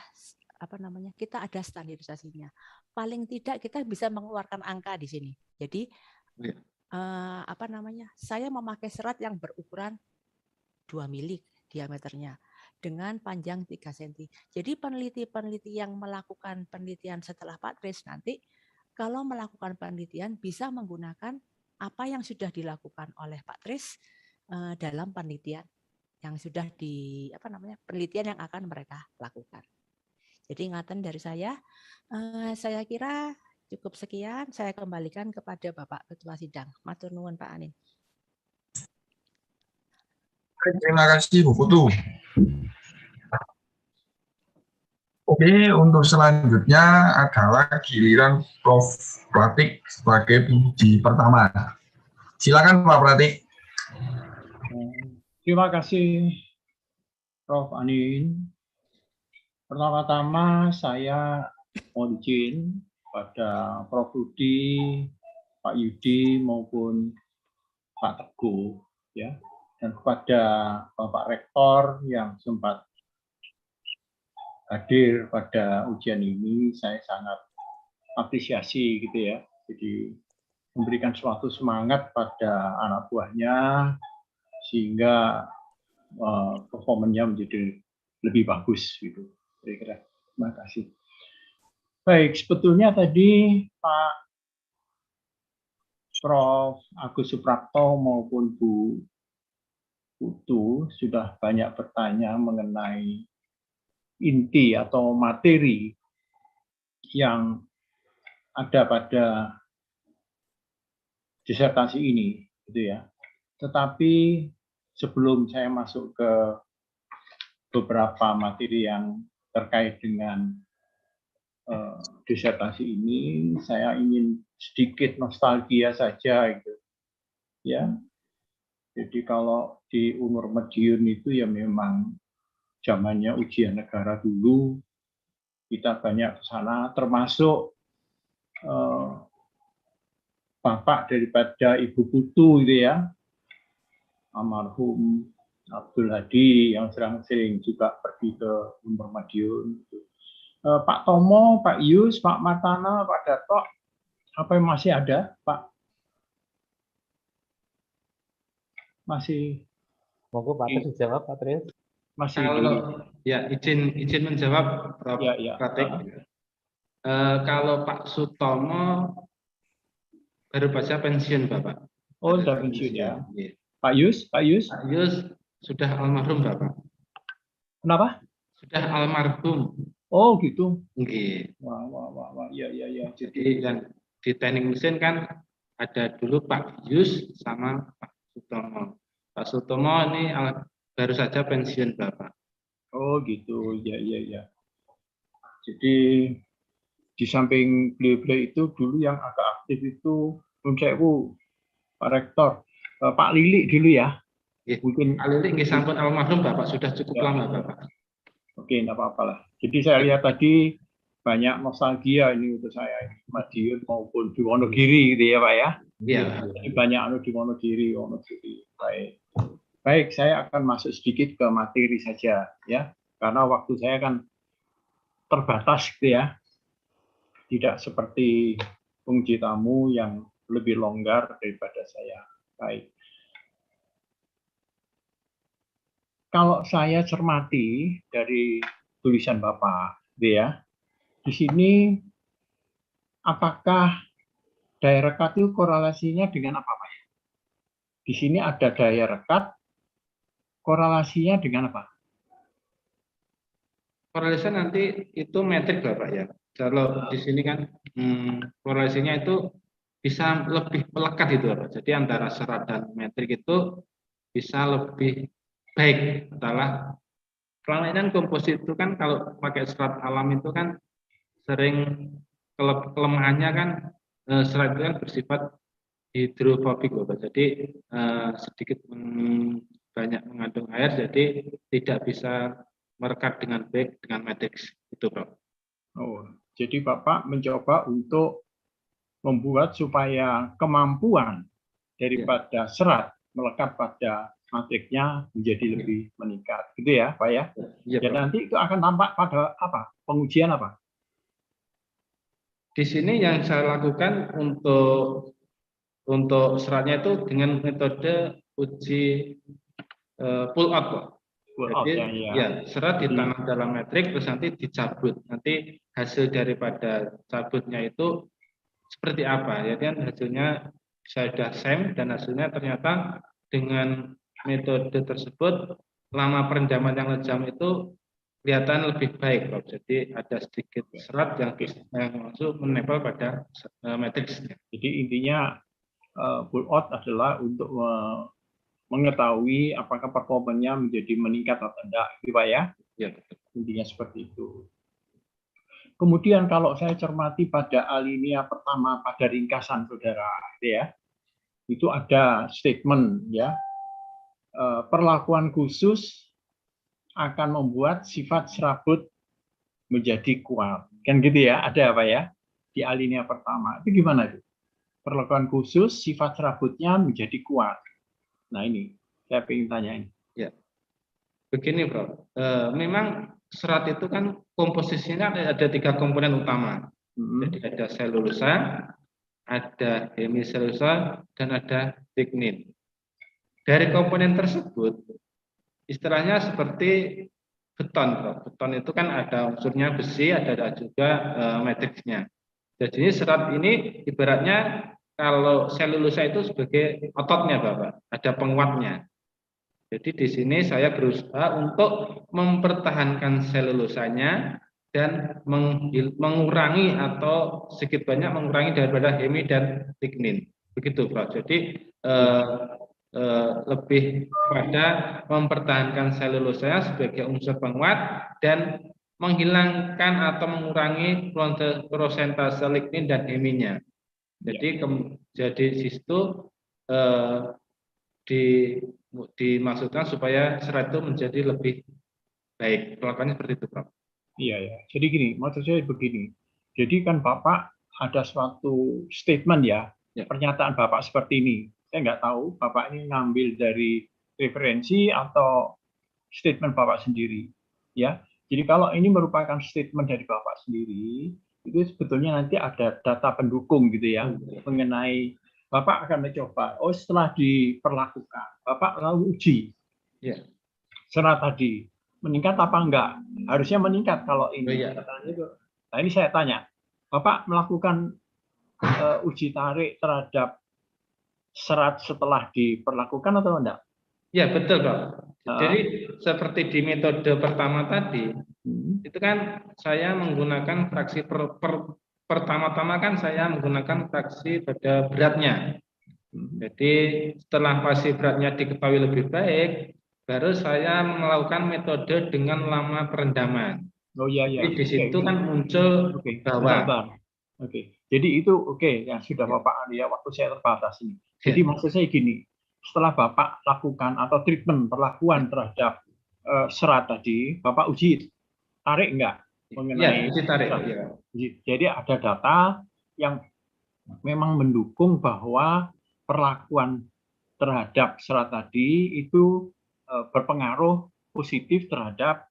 kita ada standarisasinya. Paling tidak kita bisa mengeluarkan angka di sini. Jadi saya memakai serat yang berukuran 2 mili diameternya dengan panjang 3 cm. Jadi peneliti-peneliti yang melakukan penelitian setelah Pak Tris nanti kalau melakukan penelitian bisa menggunakan apa yang sudah dilakukan oleh Pak Tris dalam penelitian yang sudah penelitian yang akan mereka lakukan. Jadi ingatan dari saya kira cukup sekian. Saya kembalikan kepada Bapak Ketua Sidang. Matur nuwun Pak Anin. Terima kasih Bu Putu. Oke, untuk selanjutnya adalah giliran Prof. Pratik sebagai penguji pertama. Silakan Pak Pratik. Terima kasih Prof. Anin. Pertama-tama saya mohon izin pada Prof. Rudi, Pak Yudi maupun Pak Teguh, ya, dan kepada Bapak Rektor yang sempat hadir pada ujian ini, saya sangat apresiasi gitu ya. Jadi memberikan suatu semangat pada anak buahnya sehingga performanya menjadi lebih bagus gitu. Kira-kira. Terima kasih. Baik, sebetulnya tadi Pak Prof. Agus Suprapto maupun Bu Putu sudah banyak bertanya mengenai inti atau materi yang ada pada disertasi ini, gitu ya. Tetapi sebelum saya masuk ke beberapa materi yang terkait dengan disertasi ini, saya ingin sedikit nostalgia saja, gitu. Ya, jadi kalau di umur Madiun itu ya memang zamannya ujian negara dulu, kita banyak ke sana, termasuk bapak daripada Ibu Putu, gitu ya, almarhum Abdul Hadi yang sering-sering juga pergi ke umur Madiun. Gitu. Pak Tomo, Pak Yus, Pak Martana, Pak Dato, apa yang masih ada, Pak? Masih. Monggo Pak Tris dijawab, Pak Tris. Masih. Kalau ya izin menjawab, Prof. Pratik. Kalau Pak Sutomo baru saja pensiun, Bapak. Oh, sudah pensiun ya. Pak Yus, Pak Yus? Pak Yus sudah almarhum, Bapak. Kenapa? Sudah almarhum. Oh, gitu. Okay. Wah. Ya. Jadi yang di teknik mesin kan ada dulu Pak Yus sama Pak Sutomo. Pak Sutomo ini baru saja pensiun, Bapak. Oh, gitu. Ya. Jadi di samping beliau itu dulu yang agak aktif itu Pak Rektor, Pak Lili dulu ya. Mungkin Pak Lili nggih sampun almarhum, Bapak, sudah cukup lama, Bapak. Oke, enggak apa-apa lah. Jadi saya lihat tadi banyak nostalgia ini untuk saya, Madiun maupun di Wonogiri gitu ya, Pak ya. Iya. Jadi banyak di Wonogiri. Baik, saya akan masuk sedikit ke materi saja ya. Karena waktu saya kan terbatas gitu ya. Tidak seperti penguji tamu yang lebih longgar daripada saya. Baik. Kalau saya cermati dari tulisan Bapak, ya, di sini apakah daya rekat itu korelasinya dengan apa, Pak? Di sini ada daya rekat, korelasinya dengan apa? Korelasinya nanti itu metrik, Bapak ya. Kalau di sini kan korelasinya itu bisa lebih melekat itu, Bapak. Jadi antara serat dan metrik itu bisa lebih baik. Setelah kelainan komposit itu kan kalau pakai serat alam itu kan sering kelemahannya kan serat itu kan bersifat hidrofobik, Bapak. Jadi sedikit banyak mengandung air, jadi tidak bisa merekat dengan baik dengan matrix itu, Prof. Oh, jadi Bapak mencoba untuk membuat supaya kemampuan daripada serat melekat pada matriknya menjadi lebih meningkat, gitu ya, Pak ya? Ya, dan nanti itu akan tampak pada apa? Pengujian apa? Di sini yang saya lakukan untuk seratnya itu dengan metode uji pull out, Pak. Jadi ya serat ditanam dalam metrik terus nanti dicabut. Nanti hasil daripada cabutnya itu seperti apa? Ya kan hasilnya saya sudah SEM dan hasilnya ternyata dengan metode tersebut lama perendaman yang lejam itu kelihatan lebih baik, Prof. Jadi ada sedikit serat yang masuk menempel pada matriksnya. Jadi intinya pull out adalah untuk mengetahui apakah performanya menjadi meningkat atau tidak, gitu Pak ya? Ya, betul. Intinya seperti itu. Kemudian kalau saya cermati pada alinea pertama pada ringkasan saudara, ya, itu ada statement ya, perlakuan khusus akan membuat sifat serabut menjadi kuat, kan gitu ya? Ada apa ya di alinea pertama? Itu gimana itu? Perlakuan khusus sifat serabutnya menjadi kuat. Nah ini saya ingin tanyain. Ya, begini Bro, memang serat itu kan komposisinya ada 3 komponen utama. Jadi ada selulosa, ada hemiselulosa, dan ada lignin. Dari komponen tersebut, istilahnya seperti beton, Bro. Beton itu kan ada unsurnya besi, ada juga matriksnya. Jadi serat ini ibaratnya kalau selulosa itu sebagai ototnya, Bapak, ada penguatnya. Jadi di sini saya berusaha untuk mempertahankan selulosanya dan mengurangi atau sedikit banyak mengurangi daripada hemi dan lignin. Begitu, Prof. Jadi lebih pada mempertahankan selulosanya sebagai unsur penguat dan menghilangkan atau mengurangi prosentase lignin dan heminya. Jadi jadi situ dimaksudkan supaya serat itu menjadi lebih baik. Pelakuannya seperti itu, Prof. Iya ya. Jadi gini, maksud saya begini. Jadi kan Bapak ada suatu statement ya, pernyataan Bapak seperti ini. Saya nggak tahu Bapak ini ngambil dari referensi atau statement Bapak sendiri. Ya. Jadi kalau ini merupakan statement dari Bapak sendiri, itu sebetulnya nanti ada data pendukung gitu ya, mengenai Bapak akan mencoba. Oh, setelah diperlakukan, Bapak lalu uji. Serat tadi meningkat apa enggak? Harusnya meningkat kalau ini. Nah, ini saya tanya, Bapak melakukan uji tarik terhadap serat setelah diperlakukan atau enggak? Ya, betul, Pak. Jadi seperti di metode pertama tadi, itu kan saya menggunakan fraksi pertama-tama kan saya menggunakan fraksi pada beratnya. Jadi setelah fraksi beratnya diketahui lebih baik, baru saya melakukan metode dengan lama perendaman. Oh iya ya. Jadi di situ kan muncul bawah. Oke. Jadi itu yang sudah Bapak ya waktu saya terbatas ini. Jadi maksud saya gini, setelah Bapak lakukan atau treatment perlakuan terhadap serat tadi, Bapak uji tarik enggak mengenai uji tarik. Jadi ada data yang memang mendukung bahwa perlakuan terhadap serat tadi itu berpengaruh positif terhadap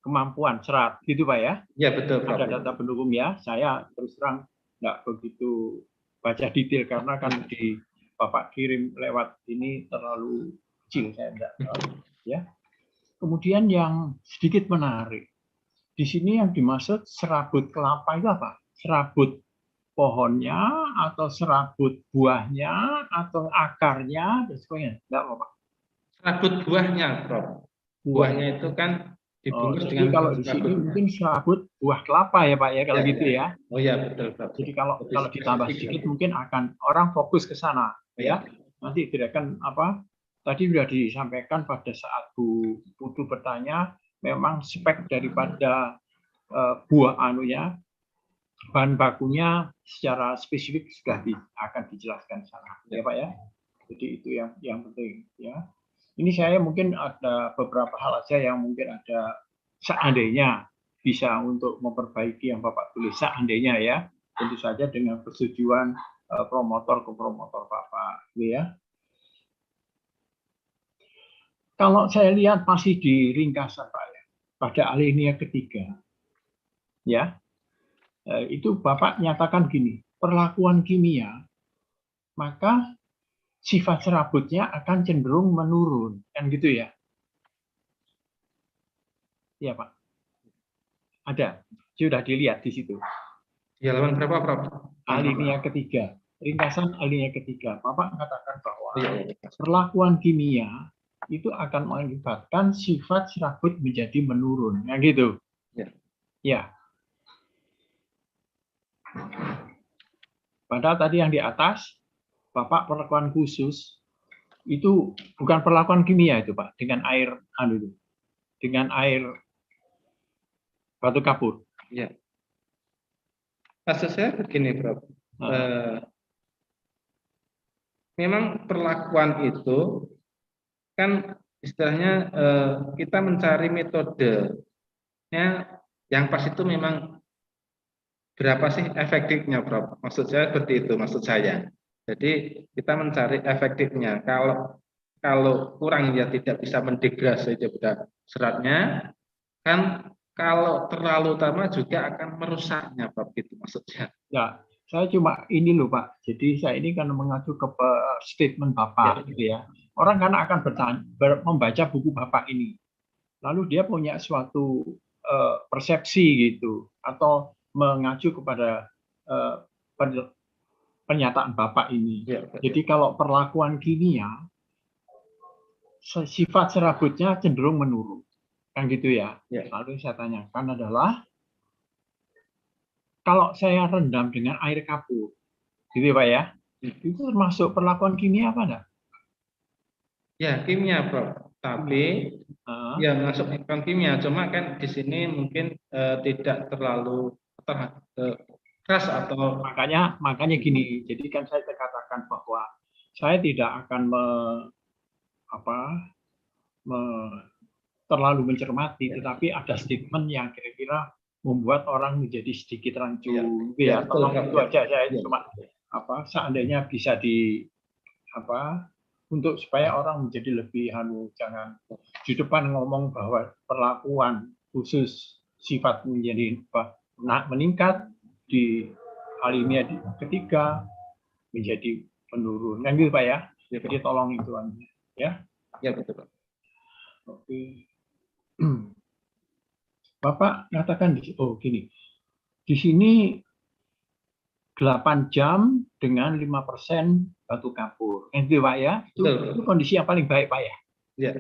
kemampuan serat, gitu Pak ya? Ya betul. Ada data pendukung ya. Saya terus terang nggak begitu baca detail karena kan di Bapak kirim lewat ini terlalu kecil, saya enggak tahu ya. Kemudian yang sedikit menarik, di sini yang dimaksud serabut kelapa itu apa? Serabut pohonnya atau serabut buahnya atau akarnya dan sebagainya? Enggak apa-apa. Serabut buahnya, Prof. Buahnya itu kan dibungkus dengan kalau di sini mungkin serabut buah kelapa ya Pak ya kalau gitu ya. Oh ya betul, Prof. Jadi kalau ditambah sedikit mungkin akan orang fokus ke sana ya. Nanti tidak akan tadi sudah disampaikan pada saat Bu Putu bertanya, memang spek daripada buah bahan bakunya secara spesifik sudah akan dijelaskan sana ya Pak ya. Jadi itu yang penting ya. Ini saya mungkin ada beberapa hal saja yang mungkin ada seandainya bisa untuk memperbaiki yang Bapak tulis seandainya ya. Tentu saja dengan persetujuan promotor ke promotor Bapak ya. Kalau saya lihat masih di ringkasan Pak ya, pada alinea ketiga ya. Itu Bapak nyatakan gini, perlakuan kimia maka sifat serabutnya akan cenderung menurun, kan gitu ya? Iya Pak. Ada, sudah dilihat di situ. Di halaman berapa, Prof? Alinea ketiga, ringkasan alinea ketiga. Bapak mengatakan bahwa perlakuan kimia itu akan mengakibatkan sifat serabut menjadi menurun. Nah, gitu. Ya. Ya. Padahal tadi yang di atas, Bapak perlakuan khusus, itu bukan perlakuan kimia itu, Pak, dengan air, dengan air batu kapur. Ya. Maksud saya begini, Prof. Memang perlakuan itu kan istilahnya kita mencari metodenya yang pas itu memang berapa sih efektifnya, Prof? Maksud saya seperti itu, maksud saya. Jadi kita mencari efektifnya. Kalau kurang ya tidak bisa mendegradasi seratnya, kan kalau terlalu utama juga akan merusaknya, Prof, gitu maksudnya. Ya, saya cuma ini loh, Pak. Jadi saya ini kan mengacu ke statement Bapak, gitu ya. Orang kan akan membaca buku Bapak ini, lalu dia punya suatu persepsi gitu, atau mengacu kepada pernyataan Bapak ini. Jadi kalau perlakuan kimia, sifat serabutnya cenderung menurun, kan gitu ya. Lalu saya tanyakan adalah, kalau saya rendam dengan air kapur, gitu Pak ya, itu termasuk perlakuan kimia apa enggak? Ya, kimia, Prof. Tapi ya masuk perlakuan kimia, cuma kan di sini mungkin tidak terlalu keras atau makanya gini. Jadi kan saya katakan bahwa saya tidak akan terlalu mencermati, tetapi ada statement yang kira-kira membuat orang menjadi sedikit rancu. Ya, tolong itu aja. Saya cuma seandainya bisa untuk supaya orang menjadi lebih jangan di depan ngomong bahwa perlakuan khusus sifat menjadi meningkat, di alimia ketiga menjadi menurun, kan gitu Pak ya. Jadi tolong itu ya. Ya, betul Pak. Oke. Bapak katakan gini, di sini 8 jam dengan 5% batu kapur. Itu Pak ya, itu kondisi yang paling baik Pak ya? Ya.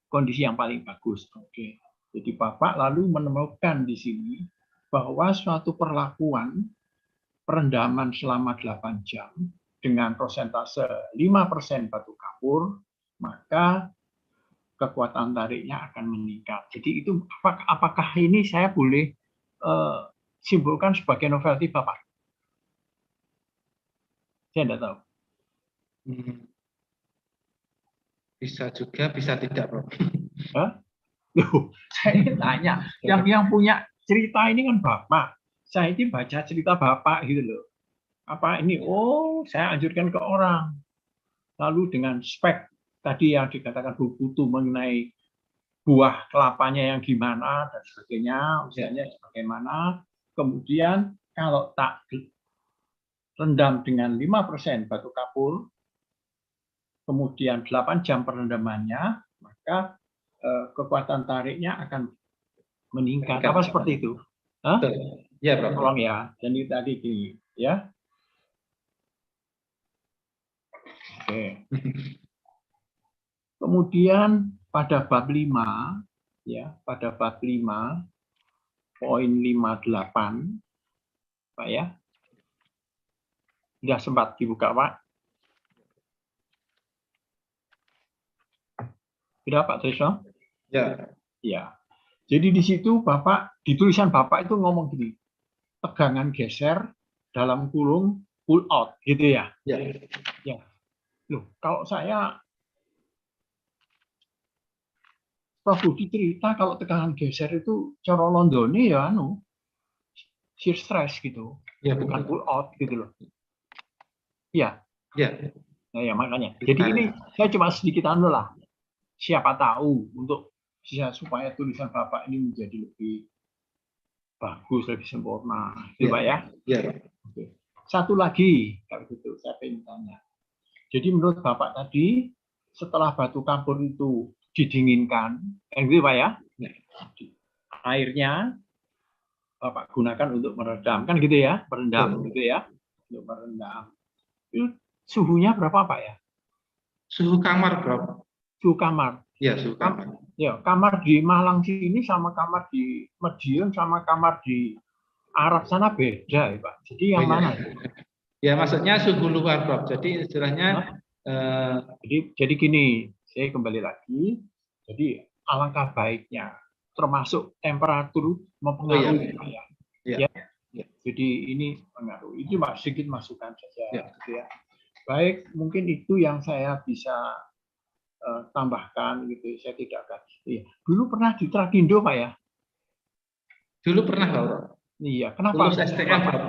Kondisi yang paling bagus. Oke. Jadi Bapak lalu menemukan di sini bahwa suatu perlakuan perendaman selama 8 jam dengan persentase 5% batu kapur, maka kekuatan tariknya akan meningkat. Jadi itu apakah ini saya boleh simpulkan sebagai novelty Bapak? Saya tidak tahu. Bisa juga, bisa tidak, Prof. Loh, saya tanya, yang punya cerita ini kan Bapak. Saya ini baca cerita Bapak gitu loh. Apa ini? Oh, saya anjurkan ke orang. Lalu dengan spek tadi yang dikatakan Bu Putu mengenai buah kelapanya yang gimana dan sebagainya, usianya bagaimana. Kemudian kalau tak rendam dengan 5% batu kapur, kemudian 8 jam perendamannya, maka kekuatan tariknya akan meningkat. Apa seperti itu? Hah? Ya, Prof. Tolong ya. Jadi tadi gini, ya. Oke. Kemudian pada bab 5, ya, pada bab 5 poin 58, Pak ya. Sudah sempat dibuka, Pak? Sudah, Pak Trisno? Ya. Ya. Jadi di situ Bapak, di tulisan Bapak itu ngomong gini, tegangan geser dalam kurung pull out, gitu ya? Ya. Ya. Loh, kalau saya Prof. Budi cerita kalau tekanan geser itu cara Londone ya shear stress gitu. Ya, bukan pull out gitu loh. Iya. Ya. Nah, ya makanya. Jadi ini saya cuma sedikit lah. Siapa tahu untuk supaya tulisan Bapak ini menjadi lebih bagus, lebih sempurna. Gitu, Pak ya? Ya. Oke. Satu lagi kalau gitu saya ingin tanya. Jadi menurut Bapak tadi setelah batu kapur itu didinginkan, gitu Pak ya? Airnya Bapak gunakan untuk meredam, kan gitu ya? Merendam, gitu ya? Untuk merendam. Itu suhunya berapa Pak ya? Suhu kamar, Prof. Suhu kamar. Iya, suka. Ya, kamar di Malang sini sama kamar di Madiun sama kamar di Arab sana beda ya Pak. Jadi yang Oh, iya. mana? Ya, maksudnya suhu luar, Prof. Jadi istilahnya Jadi gini, saya kembali lagi. Jadi alangkah baiknya, termasuk temperatur mempengaruhi Pak ya. Iya. Ya, jadi ini pengaruh. Itu sedikit masukan saja. Ya. Gitu ya. Baik, mungkin itu yang saya bisa tambahkan gitu. Saya tidak akan. Iya. Dulu pernah di Trakindo Pak ya? Dulu pernah, Pak. Iya. Kenapa? Lulus STM, Prof.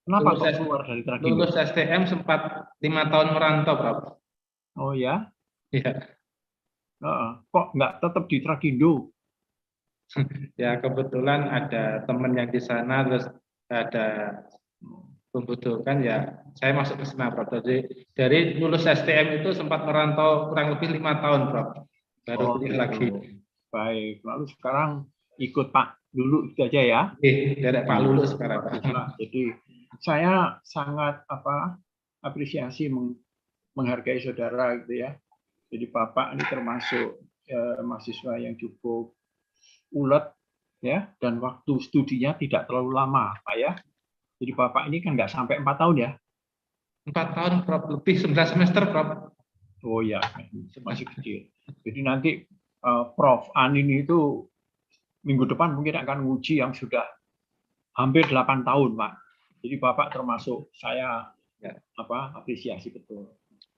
Kenapa Lulus kok keluar dari Trakindo? Lulus STM sempat 5 tahun merantau, Prof. Oh ya? Iya. Kok nggak tetap di Trakindo? Ya, kebetulan ada teman yang di sana, terus ada membutuhkan, ya saya masuk ke sana, Prof. Jadi dari lulus STM itu sempat merantau kurang lebih 5 tahun, Prof. Baru kuliah gitu. lagi. Baik, lalu sekarang ikut Pak dulu itu aja ya. Dari Pak lulus sekarang, Pak. Jadi saya sangat apresiasi menghargai saudara gitu ya. Jadi Bapak ini termasuk mahasiswa yang cukup ulet ya, dan waktu studinya tidak terlalu lama Pak ya. Jadi Bapak ini kan nggak sampai 4 tahun ya? 4 tahun, Prof. Lebih 9 semester, Prof. Oh ya, masih kecil. Jadi nanti Prof. Anin itu minggu depan mungkin akan nguji yang sudah hampir 8 tahun, Pak. Jadi Bapak termasuk saya apresiasi betul.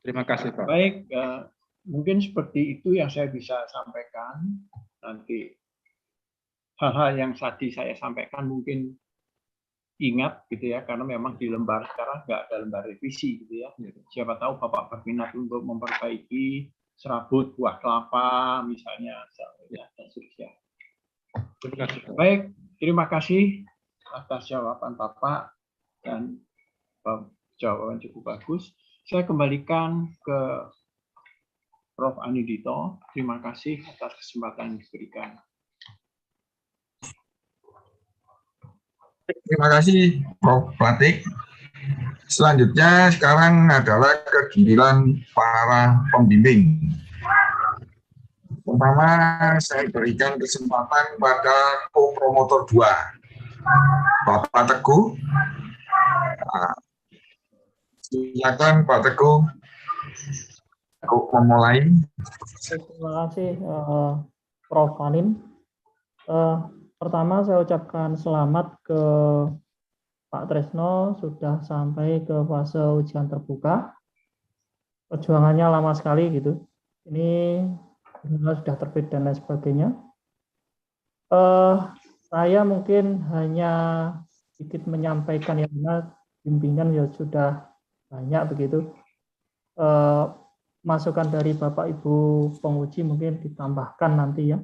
Terima kasih, Pak. Baik, mungkin seperti itu yang saya bisa sampaikan. Nanti hal-hal yang tadi saya sampaikan mungkin ingat gitu ya, karena memang di lembar sekarang nggak ada lembar revisi gitu ya. Siapa tahu Bapak berminat untuk memperbaiki serabut buah kelapa misalnya, dan seterusnya. Terima kasih, Pak. Baik, terima kasih atas jawaban Bapak dan jawaban cukup bagus. Saya kembalikan ke Prof. Anindito. Terima kasih atas kesempatan yang diberikan. Terima kasih Prof. Batik. Selanjutnya sekarang adalah kegiatan para pembimbing. Pertama, saya berikan kesempatan pada co-promotor 2, Bapak Teguh. Silakan Pak Teguh untuk memulai. Terima kasih Prof. Anin. Pertama saya ucapkan selamat ke Pak Tresno sudah sampai ke fase ujian terbuka. Perjuangannya lama sekali gitu. Ini sudah terbit dan lain sebagainya. Saya mungkin hanya sedikit menyampaikan yang benar, bimbingan ya sudah banyak begitu. Masukan dari Bapak Ibu penguji mungkin ditambahkan nanti ya.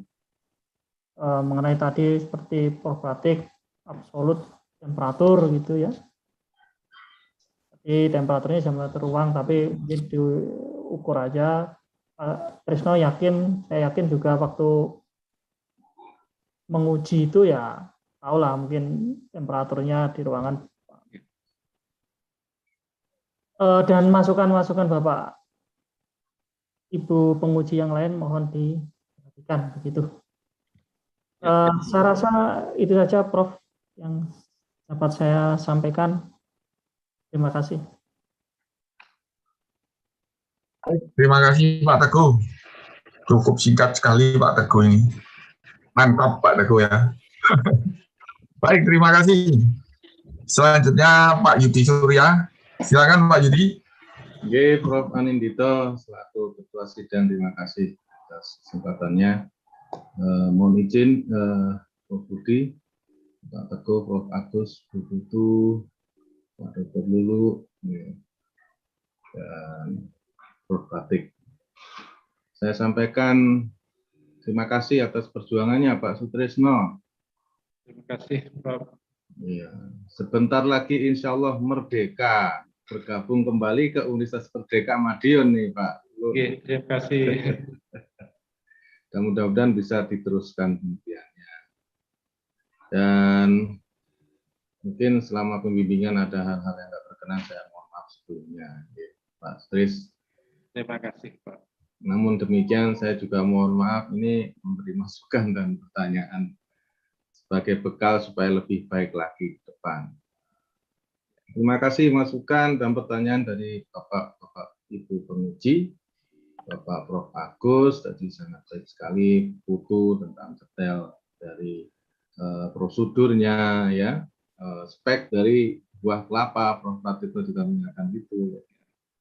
Mengenai tadi seperti Prof. Batik, absolut temperatur gitu ya. Jadi temperaturnya temperatur ruang, tapi mungkin diukur aja. Tresno yakin, saya yakin juga waktu menguji itu ya tahulah mungkin temperaturnya di ruangan. Dan masukan-masukan Bapak Ibu penguji yang lain mohon diperhatikan begitu. Saya rasa itu saja Prof yang dapat saya sampaikan. Terima kasih. Terima kasih Pak Teguh. Cukup singkat sekali Pak Teguh ini. Mantap Pak Teguh ya. Baik, terima kasih. Selanjutnya Pak Yudi Surya. Silakan Pak Yudi. Oke, Prof. Anindito selaku Ketua Sidang, terima kasih atas kesempatannya. Mohon izin Prof. Budi, Pak Teguh, Prof. Agus, Bu Putu, Pak Dr. Lulu, dan Prof. Batik. Saya sampaikan terima kasih atas perjuangannya Pak Sutrisno. Terima kasih, Prof. Ya, sebentar lagi insya Allah merdeka, bergabung kembali ke Universitas Merdeka Madiun nih Pak. Oke, terima kasih. Dan mudah-mudahan bisa diteruskan impiannya. Dan mungkin selama pembimbingan ada hal-hal yang tidak berkenan, saya mohon maaf sebelumnya. Pak Stris. Terima kasih, Pak. Namun demikian saya juga mohon maaf ini memberi masukan dan pertanyaan sebagai bekal supaya lebih baik lagi ke depan. Terima kasih masukan dan pertanyaan dari Bapak Ibu penguji, Bapak Prof. Agus, tadi sangat baik sekali putu tentang detail dari prosedurnya, ya, spek dari buah kelapa, Prof. Pratikno juga mengatakan itu.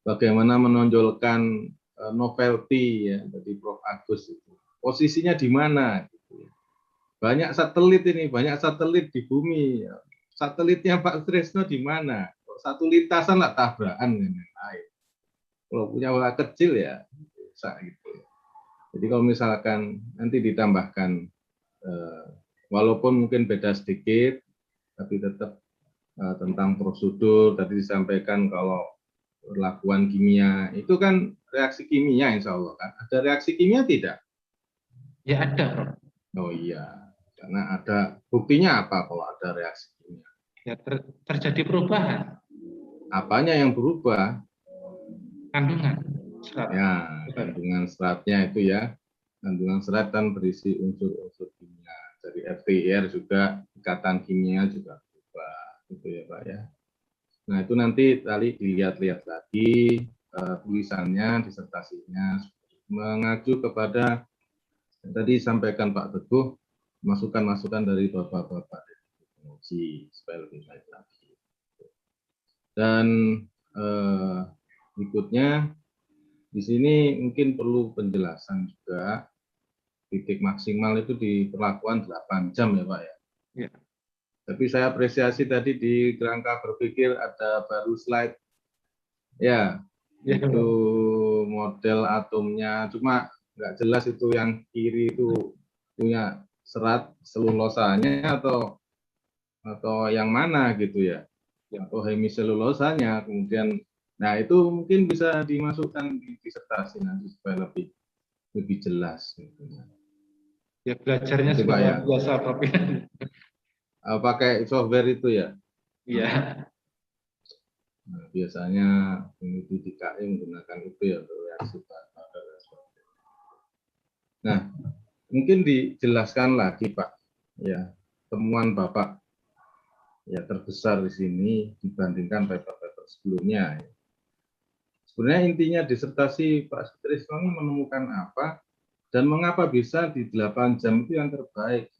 Bagaimana menonjolkan novelty, ya, dari Prof. Agus itu. Posisinya di mana? Gitu. Banyak satelit ini, banyak satelit di bumi. Ya. Satelitnya Pak Tresno di mana? Satu lintasan lah tabrakan dengan yang lain. Kalau punya bola kecil ya bisa gitu. Jadi kalau misalkan nanti ditambahkan, walaupun mungkin beda sedikit, tapi tetap tentang prosedur tadi disampaikan kalau perlakuan kimia itu kan reaksi kimia insya Allah kan. Ada reaksi kimia tidak? Ya ada, Prof. Oh iya, karena ada buktinya apa kalau ada reaksi kimia? Ya terjadi perubahan. Apanya yang berubah? Kandungan serat. Ya, kandungan seratnya itu ya. Kandungan serat kan berisi unsur-unsur kimia. Dari FTIR juga ikatan kimia juga berubah, gitu ya Pak ya. Nah itu nanti tadi dilihat-lihat lagi tulisannya, disertasinya, mengacu kepada yang tadi disampaikan Pak Teguh, masukan-masukan dari bapak-bapak penguji supaya lebih baik lagi. Dan berikutnya di sini mungkin perlu penjelasan juga, titik maksimal itu di perlakuan 8 jam ya Pak ya. Ya. Tapi saya apresiasi tadi di kerangka berpikir ada baru slide ya, itu model atomnya, cuma nggak jelas itu yang kiri itu punya serat selulosanya atau yang mana gitu ya, atau hemiselulosanya. Kemudian nah itu mungkin bisa dimasukkan di disertasi nanti supaya lebih jelas gitu. Ya belajarnya Itu, sudah Pak, ya. biasa Prof. Pakai software itu ya. Iya. Nah, biasanya peneliti di KI menggunakan itu ya untuk reaksi bahan. Nah, mungkin dijelaskan lagi Pak, ya temuan Bapak ya terbesar di sini dibandingkan paper-paper sebelumnya. Sebenarnya intinya disertasi Pak Sutrisno ini menemukan apa dan mengapa bisa di 8 jam itu yang terbaik.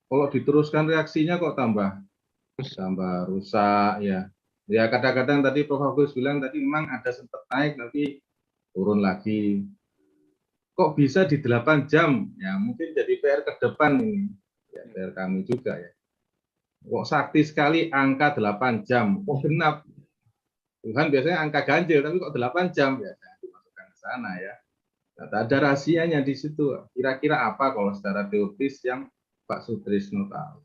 Kalau diteruskan reaksinya kok tambah rusak ya. Ya kadang-kadang tadi Prof. Agus bilang tadi memang ada sempat naik nanti turun lagi. Kok bisa di 8 jam? Ya mungkin jadi PR ke depan ini. Ya, PR kami juga ya. Kok sakti sekali angka 8 jam? Kok genap? Tuhan biasanya angka ganjil, tapi kok 8 jam? Ya jangan dimasukkan ke sana ya. Nah, ada rahasianya di situ. Kira-kira apa kalau secara teoritis yang Pak Sutrisno tahu?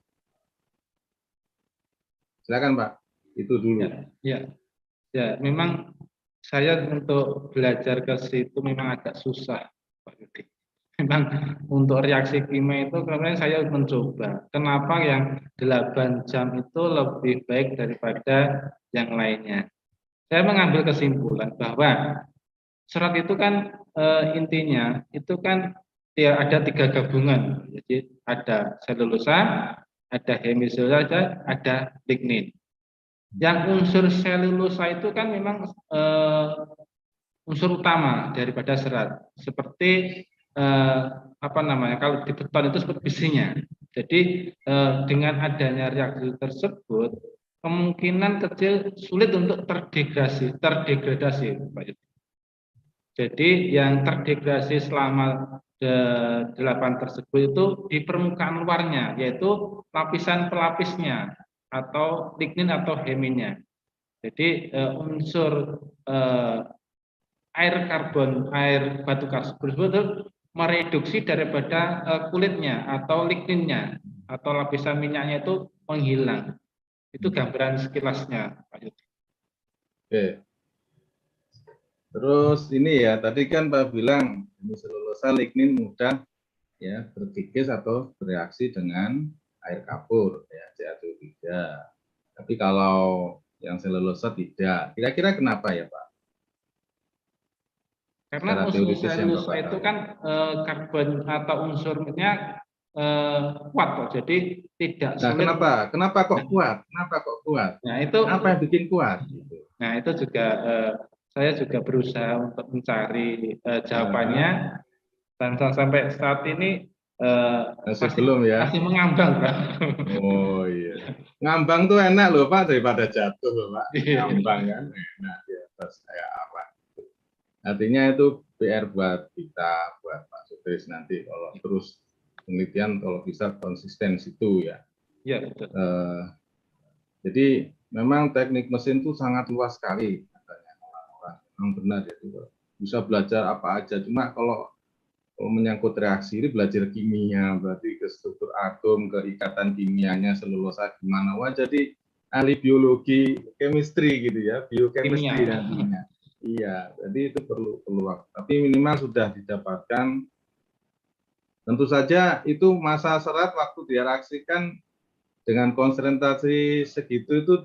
Silakan Pak, itu dulu. Ya, memang saya untuk belajar ke situ memang agak susah, Pak Yudi. Memang untuk reaksi kimia itu kemarin saya mencoba. Kenapa yang 8 jam itu lebih baik daripada yang lainnya? Saya mengambil kesimpulan bahwa serat itu kan intinya itu kan ya ada 3 gabungan. Jadi ada selulosa, ada hemiselulosa, ada lignin. Yang unsur selulosa itu kan memang unsur utama daripada serat. Seperti kalau di beton itu seperti besinya. Jadi dengan adanya reaksi tersebut kemungkinan kecil sulit untuk terdegradasi, Pak Yudi. Jadi yang terdegradasi selama 8 tersebut itu di permukaan luarnya, yaitu lapisan pelapisnya atau lignin atau heminnya. Jadi unsur air batu karbon itu mereduksi daripada kulitnya atau ligninnya atau lapisan minyaknya itu menghilang. Itu gambaran sekilasnya, Pak Yudi. Oke. Terus ini ya, tadi kan Pak bilang hemiselulosa lignin mudah ya berkikis atau bereaksi dengan air kapur ya CaCO3. Tapi kalau yang selulosa tidak. Kira-kira kenapa ya Pak? Karena secara teoritis yang unsur Bapak itu tahu. kan karbon atau unsurnya kuat kok, jadi tidak Nah, sulit. kenapa kok kuat? Kenapa kok kuat? Nah itu, apa yang bikin kuat? Nah itu juga saya juga berusaha untuk mencari jawabannya, dan sampai saat ini sebelum ya. masih mengambang, Pak. Oh iya, ngambang tuh enak loh Pak daripada jatuh loh Pak. Ngambang kan enak di atas kayak apa. Artinya itu PR buat kita, buat Pak Sutris nanti kalau terus penelitian kalau bisa konsisten situ ya. Iya betul. Jadi memang teknik mesin itu sangat luas sekali katanya orang-orang. Memang benar ya, bisa belajar apa aja. Cuma kalau menyangkut reaksi ini belajar kimia, berarti ke struktur atom, ke ikatan kimianya, selulosa gimana. Wah jadi ahli biologi, chemistry gitu ya, biochemistry nantinya. Iya, jadi itu perlu waktu. Tapi minimal sudah didapatkan. Tentu saja itu massa serat waktu direaksikan dengan konsentrasi segitu itu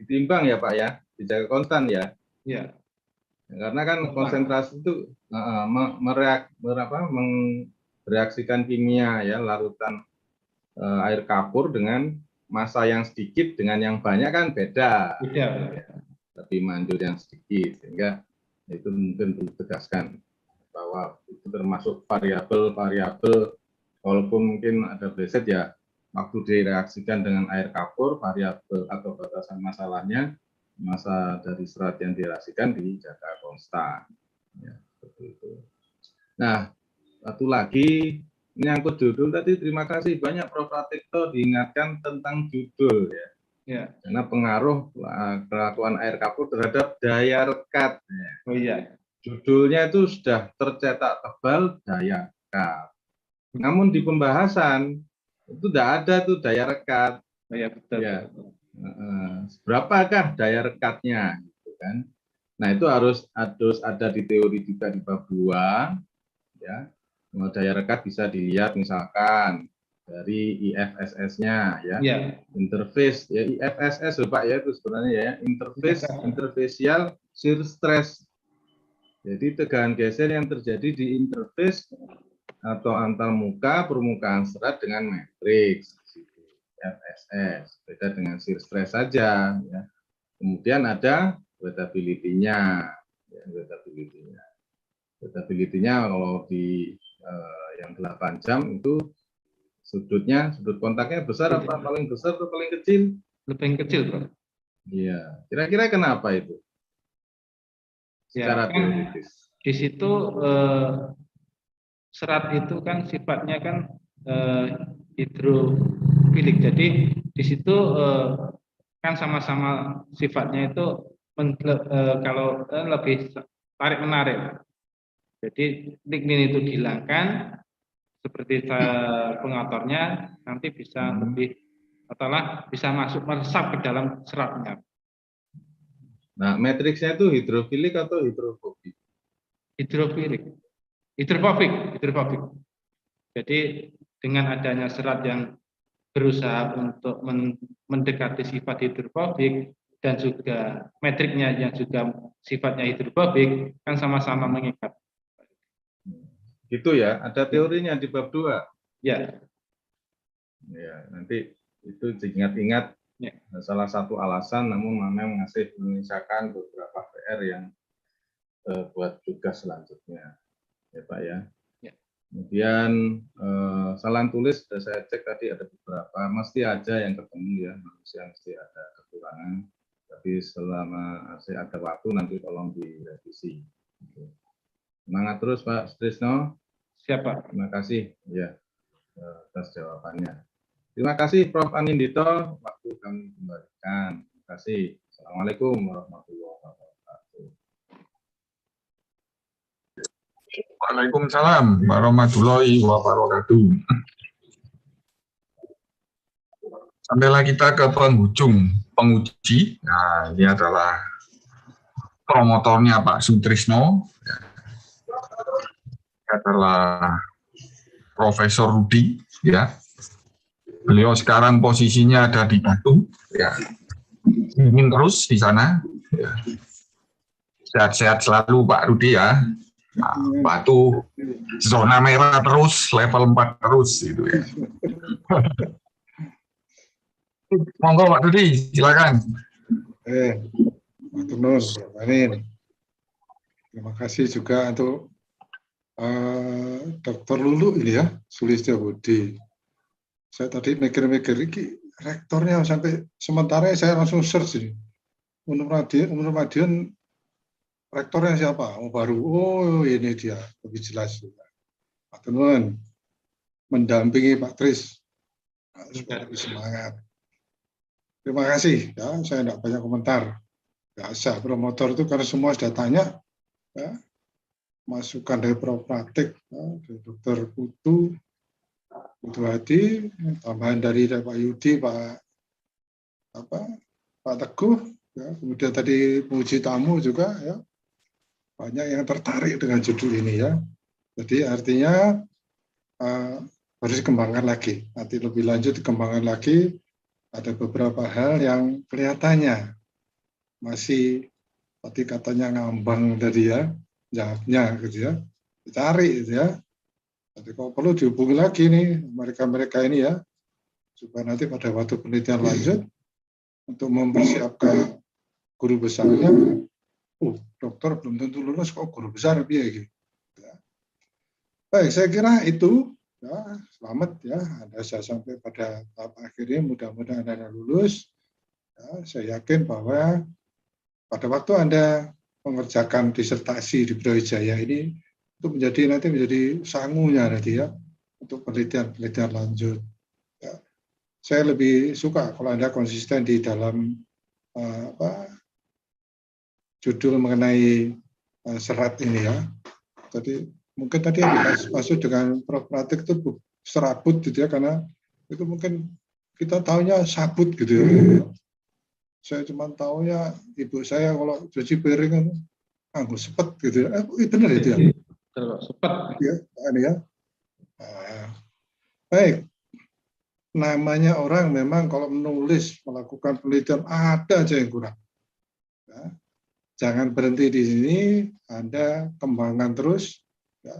ditimbang ya Pak ya, dijaga konstan ya. Iya. Karena kan konsentrasi itu mereaksikan kimia ya, larutan air kapur dengan massa yang sedikit dengan yang banyak kan beda. Beda. Lebih manjur yang sedikit, sehingga itu mungkin perlu ditegaskan bahwa itu termasuk variabel walaupun mungkin ada preset ya, waktu direaksikan dengan air kapur, variabel atau batasan masalahnya, massa dari serat yang direaksikan dijaga konstan. Ya, seperti itu. Nah, satu lagi, ini angkut judul tadi, terima kasih banyak Prof. Pratikto diingatkan tentang judul ya. Ya. Karena pengaruh kelakuan air kapur terhadap daya rekat. Oh iya. Judulnya itu sudah tercetak tebal daya rekat. Namun di pembahasan itu tidak ada tuh daya rekat. Oh iya betul. Ya. Berapakah daya rekatnya? Gitu kan? Nah itu harus ada di teori juga di bab 2. Ya. Daya rekat bisa dilihat misalkan dari IFSS-nya ya, interface ya, IFSS Pak ya, itu sebenarnya ya, interfacial shear stress. Jadi tegangan geser yang terjadi di interface atau antar muka permukaan serat dengan matriks, IFSS, beda dengan shear stress saja ya. Kemudian ada wettability-nya, ya, wettability-nya kalau di yang 8 jam itu sudut kontaknya besar apa paling besar atau paling kecil? Lebih kecil, Bro. Iya, kira-kira kenapa itu? Secara teoritis. Di situ serat itu kan sifatnya kan hidrofilik. Jadi di situ kan sama-sama sifatnya itu kalau lebih tarik menarik. Jadi lignin itu dihilangkan, seperti pengaturnya nanti bisa lebih bisa masuk meresap ke dalam seratnya. Nah, matriksnya itu hidrofilik atau hidrofobik? Hidrofobik. Jadi dengan adanya serat yang berusaha untuk mendekati sifat hidrofobik dan juga metriknya yang juga sifatnya hidrofobik kan sama-sama mengikat. Gitu ya, ada teorinya di bab 2. Ya. Ya, nanti itu diingat-ingat ya. Salah satu alasan, namun memang masih menyisakan beberapa PR yang buat tugas selanjutnya, ya Pak ya. Ya. Kemudian salam tulis sudah saya cek tadi ada beberapa, mesti aja yang ketemu ya, manusia mesti ada kekurangan. Tapi selama masih ada waktu nanti tolong direvisi. Semangat terus Pak Sutrisno. Siapa? Terima kasih ya atas jawabannya. Terima kasih Prof. Anindito, waktu kami kembalikan. Terima kasih. Assalamualaikum warahmatullahi wabarakatuh. Waalaikumsalam warahmatullahi wabarakatuh. Sampailah kita ke penghujung penguji. Nah, ini adalah promotornya Pak Sutrisno. Adalah Profesor Rudi, ya. Beliau sekarang posisinya ada di Batu, ya. Ingin terus di sana. Ya. Sehat-sehat selalu Pak Rudi ya. Nah, batu zona merah terus, level 4 terus gitu ya. Monggo Pak Dudi, silakan. Pak Tunun, Pak Anin. Terima kasih juga untuk Dr. Lulu ini ya, Sulistiawudi. Saya tadi mikir-mikir ini rektornya sampai sementara saya langsung search ini. Unur Madiun rektornya siapa? Oh baru, oh ini dia, lebih jelas. Pak Tunun mendampingi Pak Tris supaya lebih semangat. Terima kasih ya, saya tidak banyak komentar. Biasa promotor itu karena semua sudah tanya, ya, masukan dari praktik, ya, dari Dr. Putu Hadi, tambahan dari Pak Yudi, Pak Teguh, ya, kemudian tadi puji tamu juga, ya, banyak yang tertarik dengan judul ini ya. Jadi artinya harus dikembangkan lagi, nanti lebih lanjut dikembangkan lagi. Ada beberapa hal yang kelihatannya masih tadi katanya ngambang tadi ya, jawabnya gitu ya, dicari gitu ya. Jadi kalau perlu dihubungi lagi nih mereka-mereka ini ya, supaya nanti pada waktu penelitian lanjut untuk mempersiapkan guru besarnya. Dokter belum tentu lulus kok guru besar biaya gitu. Ya. Baik, saya kira itu. Ya, selamat ya, Anda saya sampai pada tahap akhirnya, mudah-mudahan Anda lulus. Ya, saya yakin bahwa pada waktu Anda mengerjakan disertasi di Brawijaya ini, itu nanti menjadi sangunya nanti ya, untuk penelitian lanjut. Ya, saya lebih suka kalau Anda konsisten di dalam judul mengenai serat ini ya. Jadi mungkin tadi yang dimaksud dengan problematik itu serabut gitu ya, karena itu mungkin kita tahunya sabut gitu ya. Saya cuma tahunya ibu saya kalau cuci piring kan anggur sepet gitu ya. Benar itu ya? Sepet. Ya, ini ya. Nah, baik. Namanya orang memang kalau menulis, melakukan penelitian ada aja yang kurang. Ya. Jangan berhenti di sini, Anda kembangkan terus. Ya,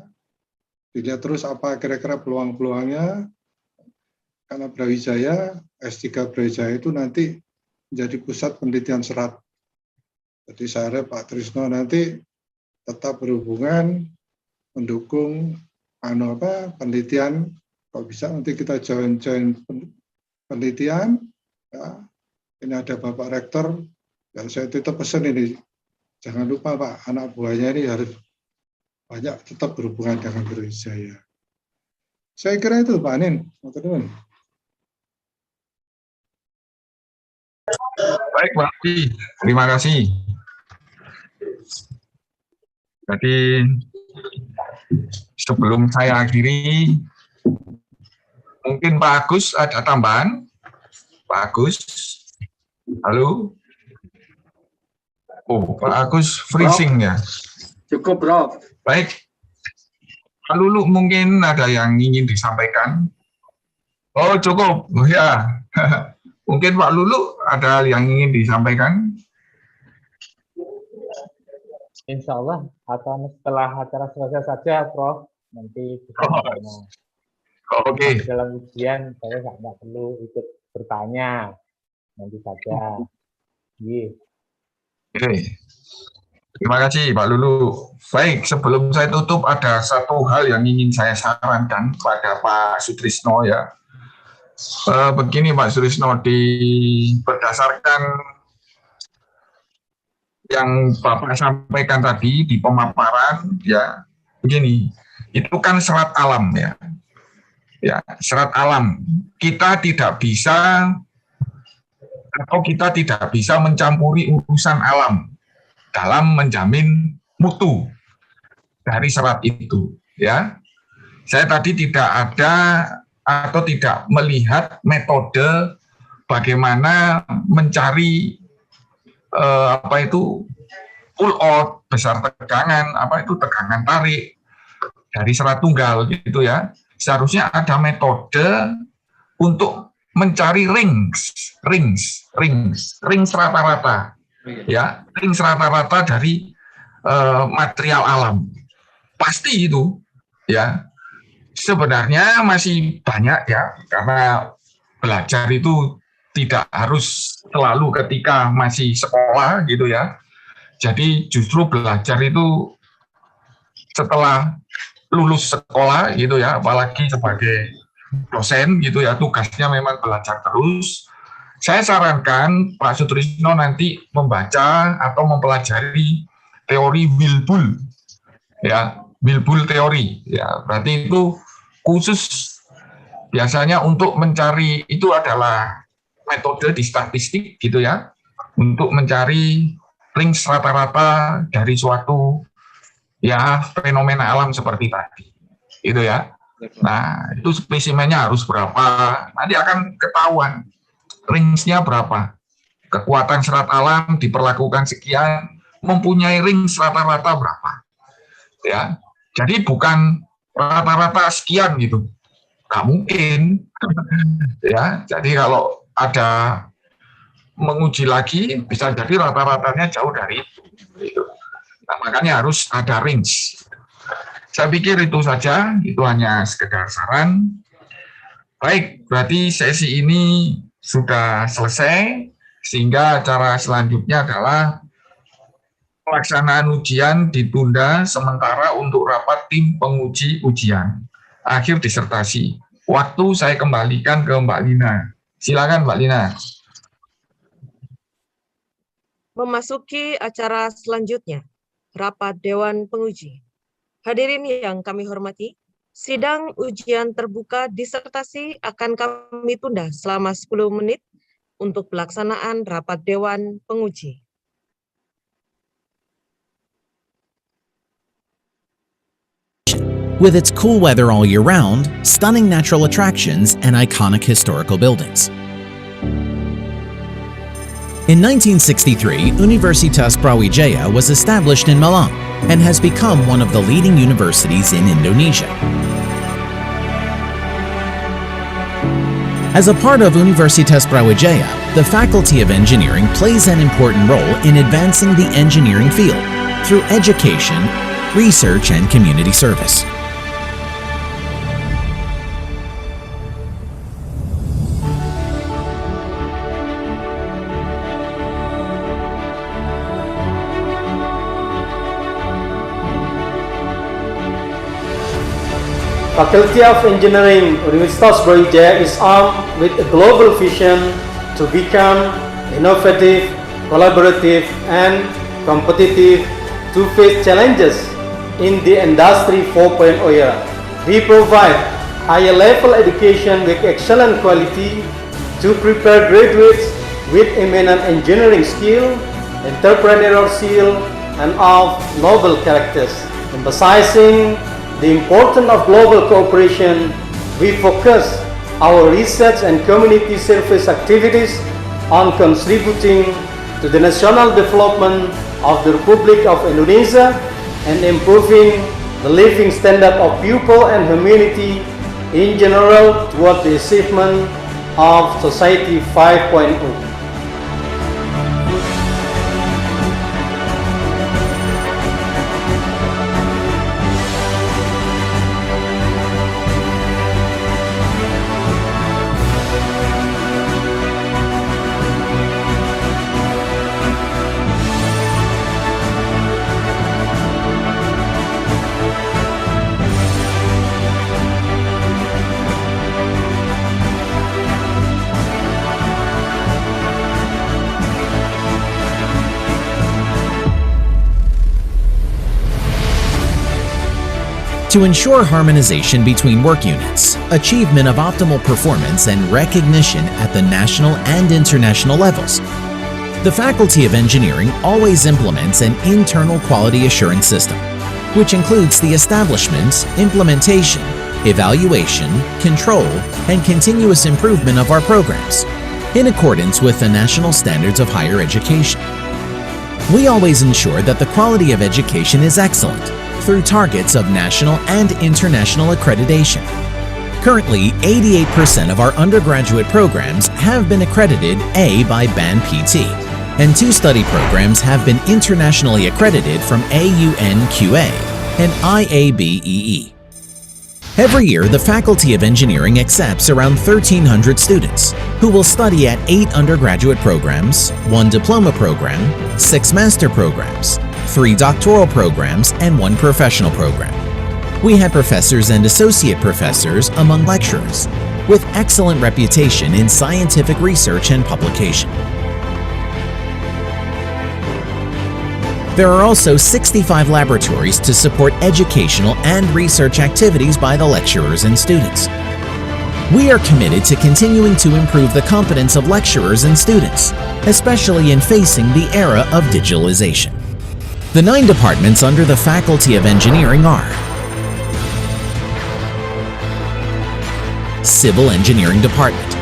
dilihat terus apa kira-kira peluang-peluangnya, karena Brawijaya, S3 Brawijaya itu nanti menjadi pusat penelitian serat. Jadi saya harap Pak Trisno nanti tetap berhubungan, mendukung penelitian, kalau bisa nanti kita join penelitian. Ya. Ini ada Bapak Rektor, dan saya tetap pesan ini, jangan lupa Pak, anak buahnya ini harus banyak tetap berhubungan dengan Brawijaya. Saya kira itu Pak Anin. Baik Pak Adi, terima kasih. Jadi sebelum saya akhiri, mungkin Pak Agus ada tambahan? Pak Agus, halo? Oh, Pak Agus freezing ya? Cukup, Bro. Baik, Pak Lulu mungkin ada yang ingin disampaikan. Oh cukup, oh, ya. Mungkin Pak Lulu ada yang ingin disampaikan. Insya Allah atau setelah acara selesai saja, Prof. Nanti kita bertanya. Oke. Dalam ujian saya nggak perlu ikut bertanya, nanti saja. Oke. Terima kasih Pak Lulu. Baik, sebelum saya tutup ada satu hal yang ingin saya sarankan pada Pak Sutrisno ya. Begini Pak Sutrisno, berdasarkan yang Bapak sampaikan tadi di pemaparan ya, begini, itu kan serat alam ya. Ya, serat alam. Kita tidak bisa mencampuri urusan alam dalam menjamin mutu dari serat itu ya. Saya tadi tidak ada atau tidak melihat metode bagaimana mencari pull out besar tegangan, tegangan tarik dari serat tunggal gitu ya. Seharusnya ada metode untuk mencari rings rata-rata ya, rings rata-rata dari material alam. pasti itu ya. Sebenarnya masih banyak ya, karena belajar itu tidak harus selalu ketika masih sekolah gitu ya. Jadi justru belajar itu setelah lulus sekolah gitu ya, apalagi sebagai dosen gitu ya, tugasnya memang belajar terus. Saya sarankan Pak Sutrisno nanti membaca atau mempelajari teori Wilbull ya, Wilbull teori ya, berarti itu khusus biasanya untuk mencari, itu adalah metode di statistik gitu ya, untuk mencari range rata-rata dari suatu ya fenomena alam seperti tadi gitu ya. Nah itu spesimennya harus berapa, nanti akan ketahuan range-nya berapa, kekuatan serat alam diperlakukan sekian, mempunyai range rata-rata berapa ya. Jadi bukan rata-rata sekian gitu, nggak mungkin ya. Jadi kalau ada menguji lagi bisa jadi rata-ratanya jauh dari itu gitu. Nah, makanya harus ada range. Saya pikir itu saja, itu hanya sekedar saran. Baik, berarti sesi ini sudah selesai, sehingga acara selanjutnya adalah pelaksanaan ujian ditunda sementara untuk rapat tim penguji ujian akhir disertasi. Waktu saya kembalikan ke Mbak Lina. Silakan Mbak Lina. Memasuki acara selanjutnya, rapat Dewan Penguji. Hadirin yang kami hormati, sidang ujian terbuka disertasi akan kami tunda selama 10 menit untuk pelaksanaan rapat Dewan Penguji. With its cool weather all year round, stunning natural attractions, and iconic historical buildings. In 1963, Universitas Brawijaya was established in Malang and has become one of the leading universities in Indonesia. As a part of Universitas Brawijaya, the Faculty of Engineering plays an important role in advancing the engineering field through education, research, and community service. Faculty of Engineering Universitas Brawijaya is armed with a global vision to become innovative, collaborative, and competitive to face challenges in the Industry 4.0 era. We provide higher level education with excellent quality to prepare graduates with eminent engineering skill, entrepreneurial skill, and of noble characters. Emphasizing the importance of global cooperation, we focus our research and community service activities on contributing to the national development of the Republic of Indonesia and improving the living standard of people and humanity in general toward the achievement of Society 5.0. To ensure harmonization between work units, achievement of optimal performance, and recognition at the national and international levels, the Faculty of Engineering always implements an internal quality assurance system, which includes the establishment, implementation, evaluation, control, and continuous improvement of our programs, in accordance with the national standards of higher education. We always ensure that the quality of education is excellent through targets of national and international accreditation. Currently, 88% of our undergraduate programs have been accredited A by BAN-PT, and 2 study programs have been internationally accredited from AUNQA, and IABEE. Every year, the Faculty of Engineering accepts around 1,300 students who will study at 8 undergraduate programs, 1 diploma program, 6 master programs, 3 doctoral programs, and 1 professional program. We have professors and associate professors among lecturers, with excellent reputation in scientific research and publication. There are also 65 laboratories to support educational and research activities by the lecturers and students. We are committed to continuing to improve the competence of lecturers and students, especially in facing the era of digitalization. The 9 departments under the Faculty of Engineering are Civil Engineering Department,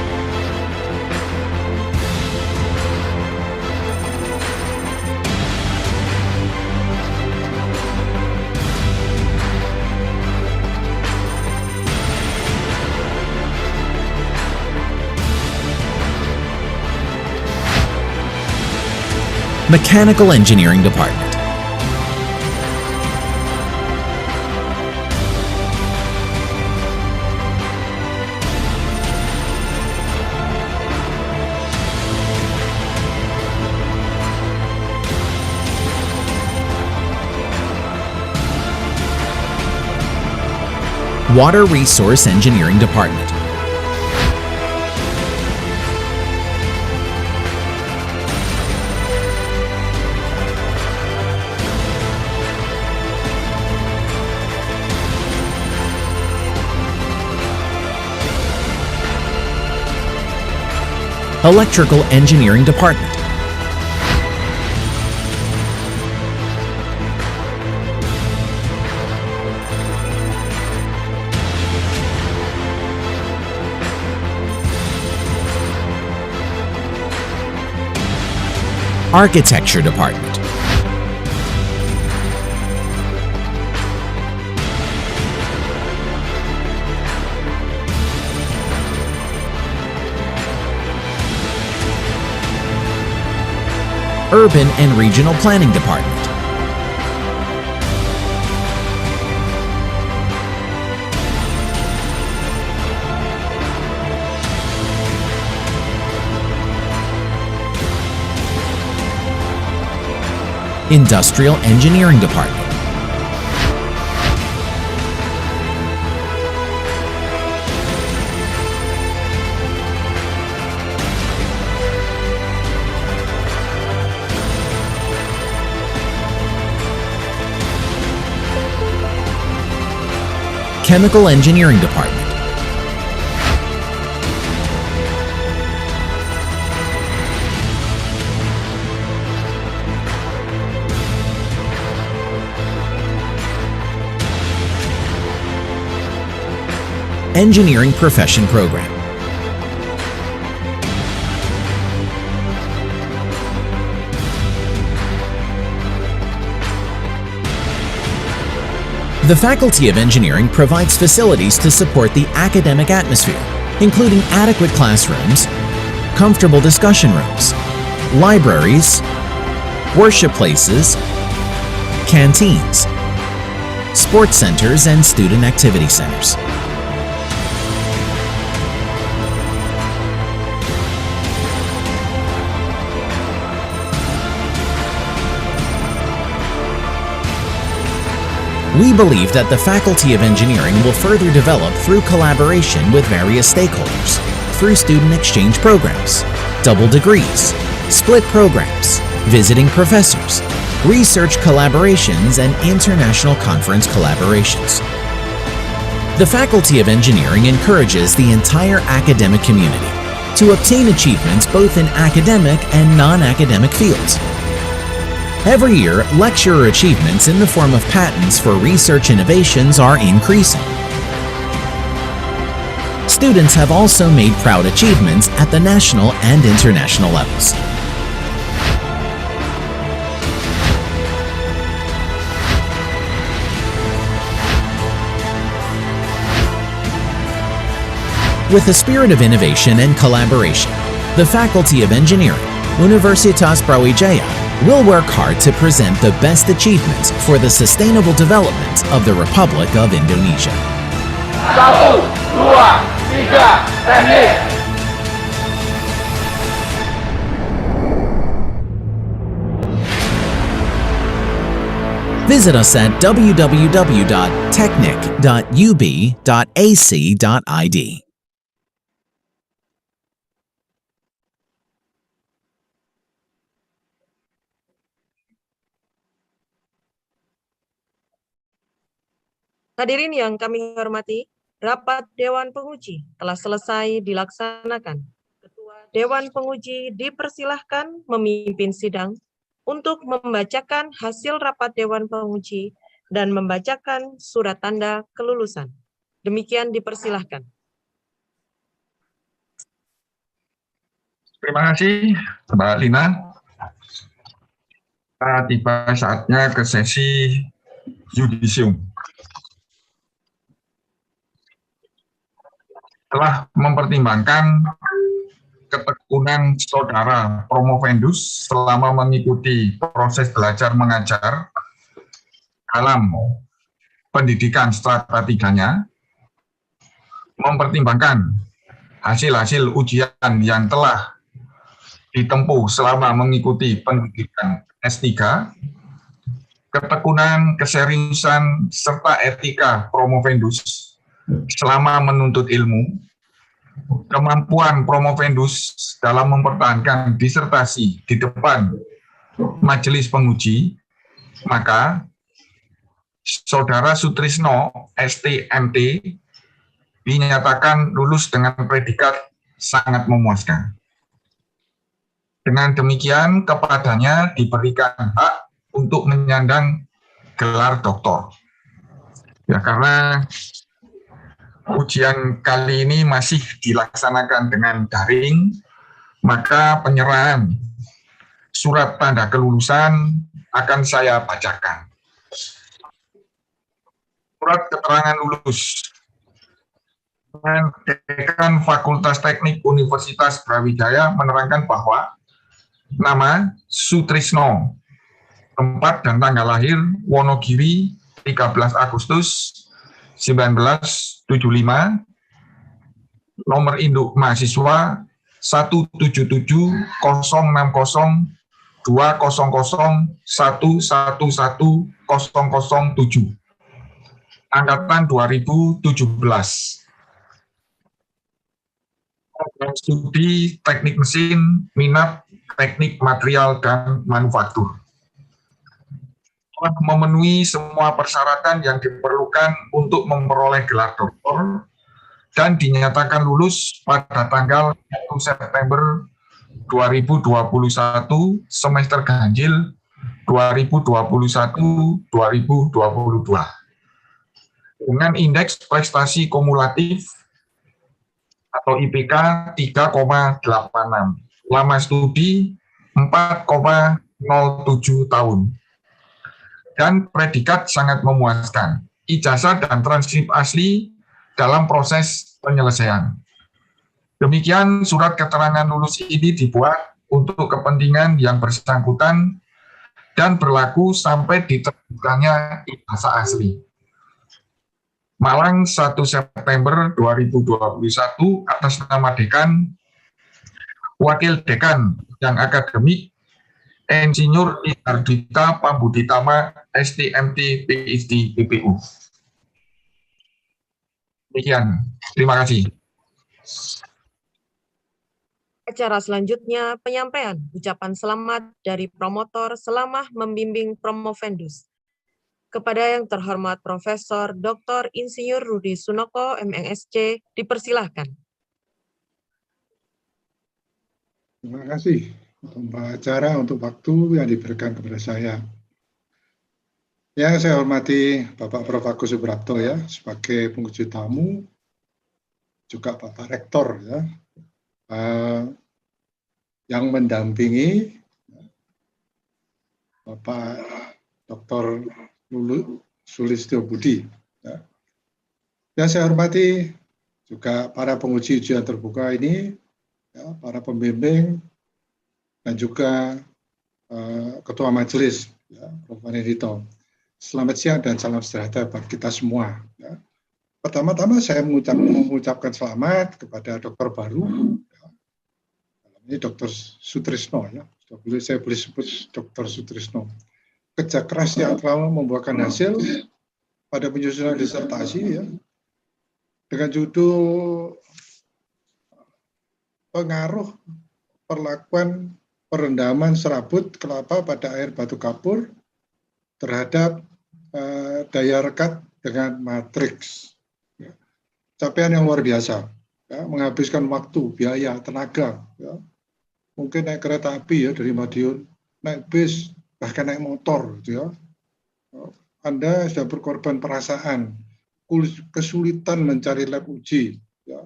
Mechanical Engineering Department, Water Resource Engineering Department, Electrical Engineering Department, Architecture Department, Urban and Regional Planning Department, Industrial Engineering Department, Chemical Engineering Department, Engineering Profession Program, The Faculty of Engineering provides facilities to support the academic atmosphere, including adequate classrooms, comfortable discussion rooms, libraries, worship places, canteens, sports centers, and student activity centers. We believe that the Faculty of Engineering will further develop through collaboration with various stakeholders, through student exchange programs, double degrees, split programs, visiting professors, research collaborations, and international conference collaborations. The Faculty of Engineering encourages the entire academic community to obtain achievements both in academic and non-academic fields. Every year, lecturer achievements in the form of patents for research innovations are increasing. Students have also made proud achievements at the national and international levels. With a spirit of innovation and collaboration, the Faculty of Engineering, Universitas Brawijaya, We'll work hard to present the best achievements for the sustainable development of the Republic of Indonesia. 1, 2, 3, teknik! Visit us at www.technic.ub.ac.id. Hadirin yang kami hormati, rapat Dewan Penguji telah selesai dilaksanakan. Ketua Dewan Penguji dipersilahkan memimpin sidang untuk membacakan hasil rapat Dewan Penguji dan membacakan surat tanda kelulusan. Demikian dipersilahkan. Terima kasih, Mbak Lina. Tiba saatnya ke sesi yudisium. Telah mempertimbangkan ketekunan saudara promovendus selama mengikuti proses belajar mengajar dalam pendidikan strata 3-nya, mempertimbangkan hasil-hasil ujian yang telah ditempuh selama mengikuti pendidikan S3, ketekunan, keseriusan, serta etika promovendus selama menuntut ilmu, kemampuan promovendus dalam mempertahankan disertasi di depan majelis penguji, maka Saudara Sutrisno, STMT, dinyatakan lulus dengan predikat sangat memuaskan. Dengan demikian, kepadanya diberikan hak untuk menyandang gelar doktor. Ya, karena ujian kali ini masih dilaksanakan dengan daring, maka penyerahan surat tanda kelulusan akan saya bacakan. Surat keterangan lulus. Dekan Fakultas Teknik Universitas Brawijaya menerangkan bahwa nama Sutrisno, tempat dan tanggal lahir Wonogiri 13 Agustus 1975, nomor induk mahasiswa 177-001-200-111-007, angkatan 2017. Program studi teknik mesin, minat teknik material dan manufaktur. Telah memenuhi semua persyaratan yang diperlukan untuk memperoleh gelar doktor dan dinyatakan lulus pada tanggal 1 September 2021 semester ganjil 2021-2022 dengan indeks prestasi kumulatif atau IPK 3,86, lama studi 4,07 tahun. Dan predikat sangat memuaskan, ijazah dan transkrip asli dalam proses penyelesaian. Demikian surat keterangan lulus ini dibuat untuk kepentingan yang bersangkutan dan berlaku sampai diterbitkannya ijazah asli. Malang 1 September 2021 atas nama Dekan, Wakil Dekan yang akademik, Insinyur Ardita Pambuditama, STMT, PhD, PPU. Demikian, terima kasih. Acara selanjutnya penyampaian ucapan selamat dari promotor selama membimbing promovendus. Kepada yang terhormat Profesor Dr. Insinyur Rudi Sunoko, MNSC, dipersilahkan. Terima kasih untuk acara, untuk waktu yang diberikan kepada saya. Yang saya hormati Bapak Prof. Agus Suprapto ya, sebagai penguji tamu, juga Bapak Rektor ya, yang mendampingi Bapak Dr. Sulistyo Budi. Ya. Yang saya hormati juga para penguji ujian terbuka ini, ya, para pembimbing, dan juga Ketua Majelis, ya, Prof. Anindito. Selamat siang dan salam sejahtera buat kita semua. Ya. Pertama-tama saya mengucapkan selamat kepada dokter baru, ya. Ini Dr. Sutrisno, ya. Saya boleh sebut Dr. Sutrisno. Kerja keras yang telah membuahkan hasil pada penyusunan disertasi, ya, dengan judul pengaruh perlakuan perendaman serabut kelapa pada air batu kapur terhadap daya rekat dengan matriks. Ya. Capaian yang luar biasa, ya, menghabiskan waktu, biaya, tenaga. Ya. Mungkin naik kereta api ya dari Madiun, naik bis, bahkan naik motor. Gitu ya. Anda sudah berkorban perasaan, kesulitan mencari lab uji, ya,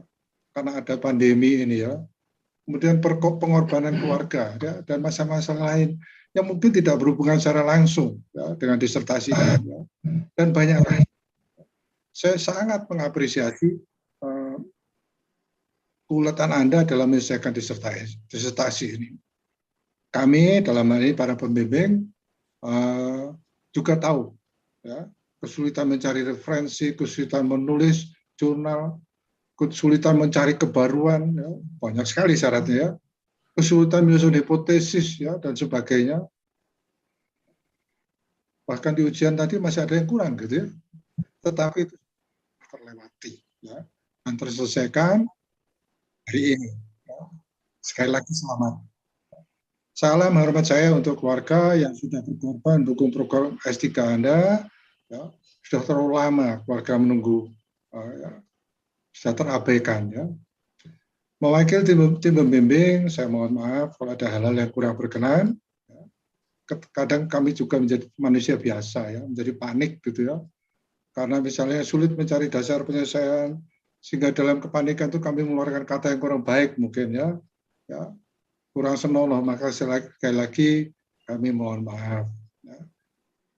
karena ada pandemi ini ya. Kemudian pengorbanan keluarga ya, dan masalah-masalah lain yang mungkin tidak berhubungan secara langsung ya, dengan disertasi ya, dan banyak lagi. Saya sangat mengapresiasi keuletan Anda dalam menyelesaikan disertasi ini. Kami dalam hal ini para pembimbing juga tahu ya, kesulitan mencari referensi, kesulitan menulis jurnal, kesulitan mencari kebaruan, ya, banyak sekali syaratnya ya, kesulitan menyusun hipotesis ya dan sebagainya. Bahkan di ujian tadi masih ada yang kurang gitu ya, tetapi itu terlewati ya dan terselesaikan hari ini. Ya. Sekali lagi selamat. Salam hormat saya untuk keluarga yang sudah berkorban dukung program S3 Anda. Ya, sudah terlalu lama keluarga menunggu. Ya, sudah terabaikan ya. Mewakili tim pembimbing, saya mohon maaf kalau ada hal-hal yang kurang berkenan. Ya. Kadang kami juga menjadi manusia biasa ya, menjadi panik gitu ya. Karena misalnya sulit mencari dasar penyelesaian, sehingga dalam kepanikan itu kami mengeluarkan kata yang kurang baik mungkin ya. Ya, kurang senonoh, maka sekali lagi kami mohon maaf. Ya.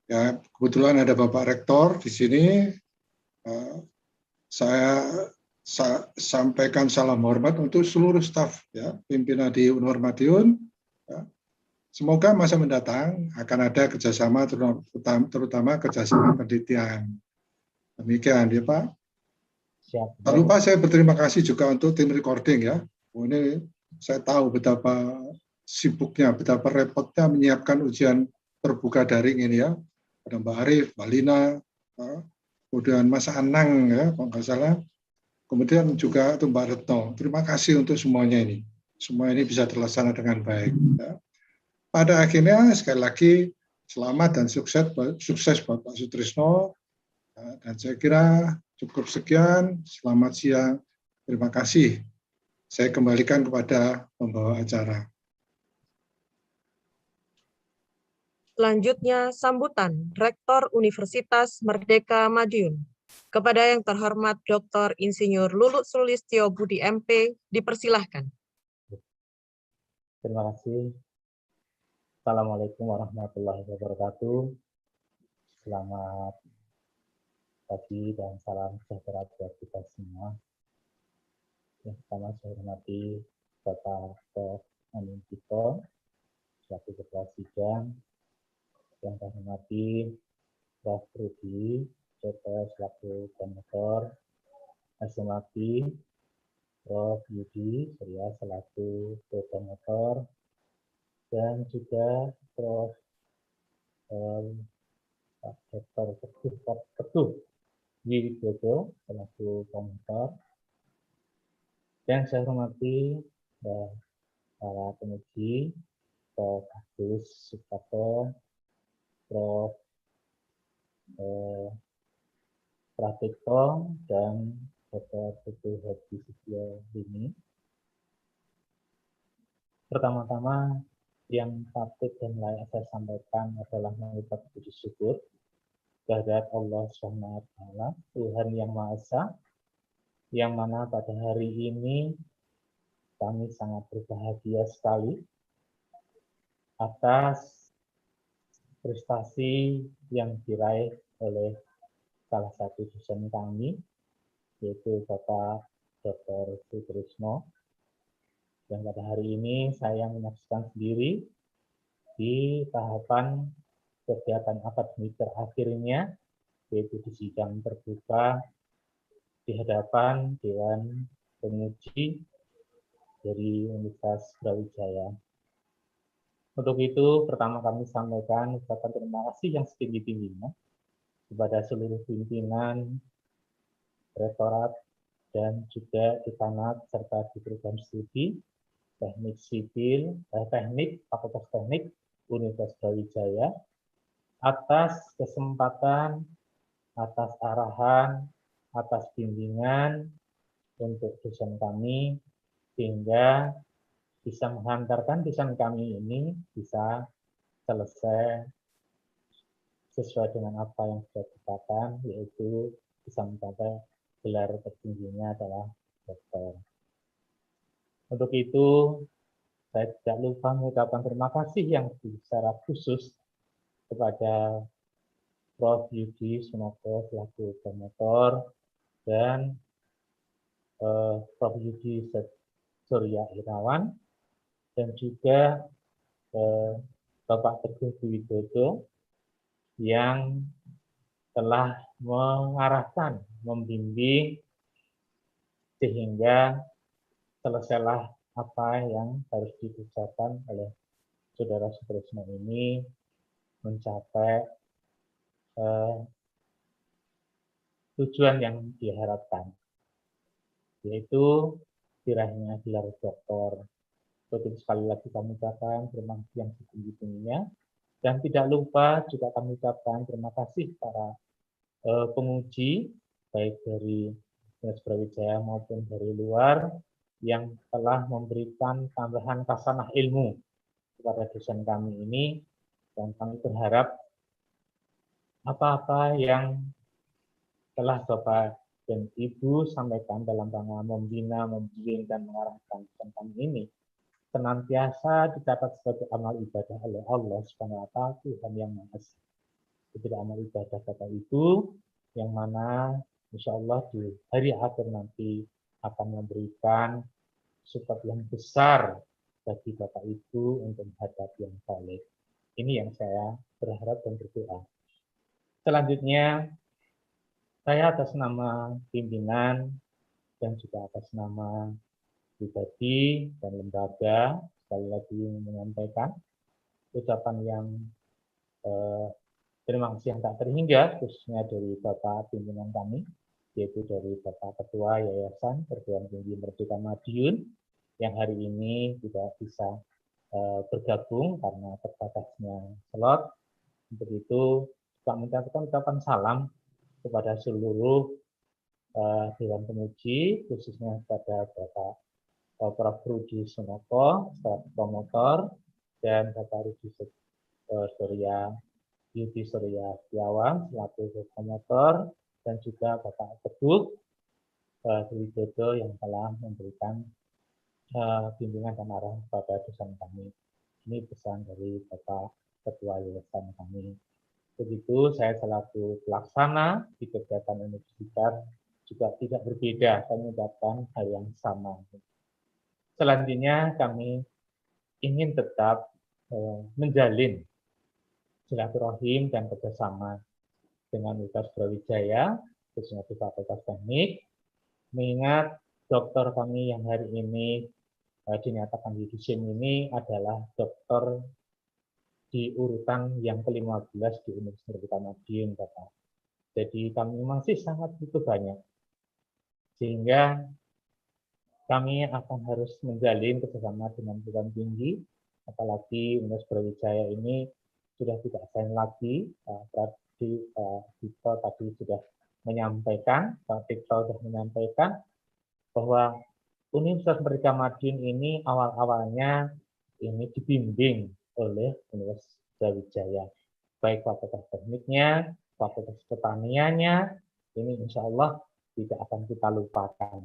Ya, kebetulan ada Bapak Rektor di sini. Saya sampaikan salam hormat untuk seluruh staf ya, pimpinan di Unhor Madiun. Ya. Semoga masa mendatang akan ada kerjasama terutama kerjasama penelitian. Demikian ya Pak. Siap. Tak lupa saya berterima kasih juga untuk tim recording ya. Ini saya tahu betapa sibuknya, betapa repotnya menyiapkan ujian terbuka daring ini ya. Ada Mbak Arif, Mbak Lina, kemudian Mas Anang ya, kalau nggak salah. Kemudian juga itu Mbak Retno. Terima kasih untuk semuanya ini. Semua ini bisa terlaksana dengan baik. Ya. Pada akhirnya sekali lagi selamat dan sukses Bapak Sutrisno. Ya, dan saya kira cukup sekian. Selamat siang. Terima kasih. Saya kembalikan kepada pembawa acara. Selanjutnya, sambutan Rektor Universitas Merdeka Madiun. Kepada yang terhormat Dr. Insinyur Lulut Sulistyo Budi MP, dipersilahkan. Terima kasih. Assalamualaikum warahmatullahi wabarakatuh. Selamat pagi dan salam sejahtera buat kita semua. Yang pertama saya hormati Bapak Prof. Anindito, selaku Ketua Sidang. Yang saya hormati Prof. Rudi, selaku Koordinator. Saya hormati Prof. Yudi Surya selaku Koordinator, dan juga Prof. Dr. Ketuh Widodo selaku Koordinator. Yang saya hormati para penguji, Prof. Agus Suprato, Prof. Pratikto, dan Dr. Putu Hadi Sutyo ini. Pertama-tama yang patut dan layak saya sampaikan adalah mengucap puji syukur kehadirat Allah SWT, Tuhan Yang Maha Esa, yang mana pada hari ini kami sangat berbahagia sekali atas prestasi yang diraih oleh salah satu dosen kami, yaitu Bapak Dr. Sutrisno. Dan pada hari ini saya menyaksikan sendiri di tahapan kegiatan akademik terakhirnya, yaitu di sidang terbuka di hadapan Dewan Penguji dari Universitas Brawijaya. Untuk itu, pertama kami sampaikan ucapan terima kasih yang setinggi-tingginya kepada seluruh pimpinan, rektorat, dan juga dekanat serta di program studi teknik sipil, teknik, Fakultas Teknik Universitas Brawijaya atas kesempatan, atas arahan, atas bimbingan untuk dosen kami sehingga bisa menghantarkan dosen kami ini bisa selesai sesuai dengan apa yang sudah dikatakan, yaitu bisa mencapai gelar tertingginya adalah doktor. Untuk itu, saya tidak lupa mengucapkan terima kasih yang secara khusus kepada Prof. Yudi Sunoko selaku promotor dan Prof. Yudi Surya Irawan dan juga Bapak Teguh Widodo yang telah mengarahkan, membimbing sehingga selesailah apa yang harus diucapkan oleh Saudara Sutrisno ini mencapai tujuan yang diharapkan, yaitu diraihnya gelar doktor. Jadi sekali lagi kami ucapkan terima kasih yang setinggi-tingginya, dan tidak lupa juga kami ucapkan terima kasih para penguji, baik dari Universitas Brawijaya maupun dari luar, yang telah memberikan tambahan khasanah ilmu kepada dosen kami ini, dan kami berharap apa-apa yang telah Bapak dan Ibu sampaikan dalam rangka membina, membimbing, dan mengarahkan dosen kami ini senantiasa dicatat sebagai amal ibadah oleh Allah Subhanahu wa Ta'ala, Tuhan yang Maha Esa. Itu amal ibadah Bapak Ibu yang mana insya Allah di hari akhir nanti akan memberikan support yang besar bagi Bapak Ibu untuk menghadapi yang balik. Ini yang saya berharap dan berdoa. Selanjutnya, saya atas nama pimpinan dan juga atas nama pribadi dan lembaga sekali lagi menyampaikan ucapan yang terima kasih yang tak terhingga, khususnya dari Bapak pimpinan kami, yaitu dari Bapak Ketua Yayasan Perguruan Tinggi Merdeka Madiun, yang hari ini tidak bisa bergabung karena terbatasnya slot. Untuk itu, kami mengucapkan ucapan salam kepada seluruh Dewan Penguji, khususnya kepada Bapak Prof. Rudi Sunoko, selaku promotor, dan Bapak Rudi Yudi Surya Setiawan, selaku promotor, dan juga Bapak Teguh Widodo yang telah memberikan bimbingan dan arahan kepada dosen kami. Ini pesan dari Bapak Ketua Yayasan kami. Begitu, saya selaku pelaksana di kegiatan universitas juga tidak berbeda, saya mengucapkan hal yang sama. Selanjutnya kami ingin tetap menjalin silaturahim dan kerjasama dengan Universitas Brawijaya, khususnya di Fakultas Teknik, mengingat dokter kami yang hari ini dinyatakan yudisium ini adalah dokter di urutan yang ke-15 di Universitas Merdeka Madiun, Bapak. Jadi kami masih sangat butuh banyak, sehingga kami akan harus menjalin kerjasama dengan perguruan tinggi, apalagi Universitas Brawijaya ini sudah tidak asing lagi. Pak Dito tadi sudah menyampaikan, Pak Dito sudah menyampaikan bahwa Universitas Merdeka Madiun ini awal-awalnya ini dibimbing oleh Universitas Brawijaya, baik fakultas tekniknya, fakultas pertaniannya, ini insya Allah tidak akan kita lupakan.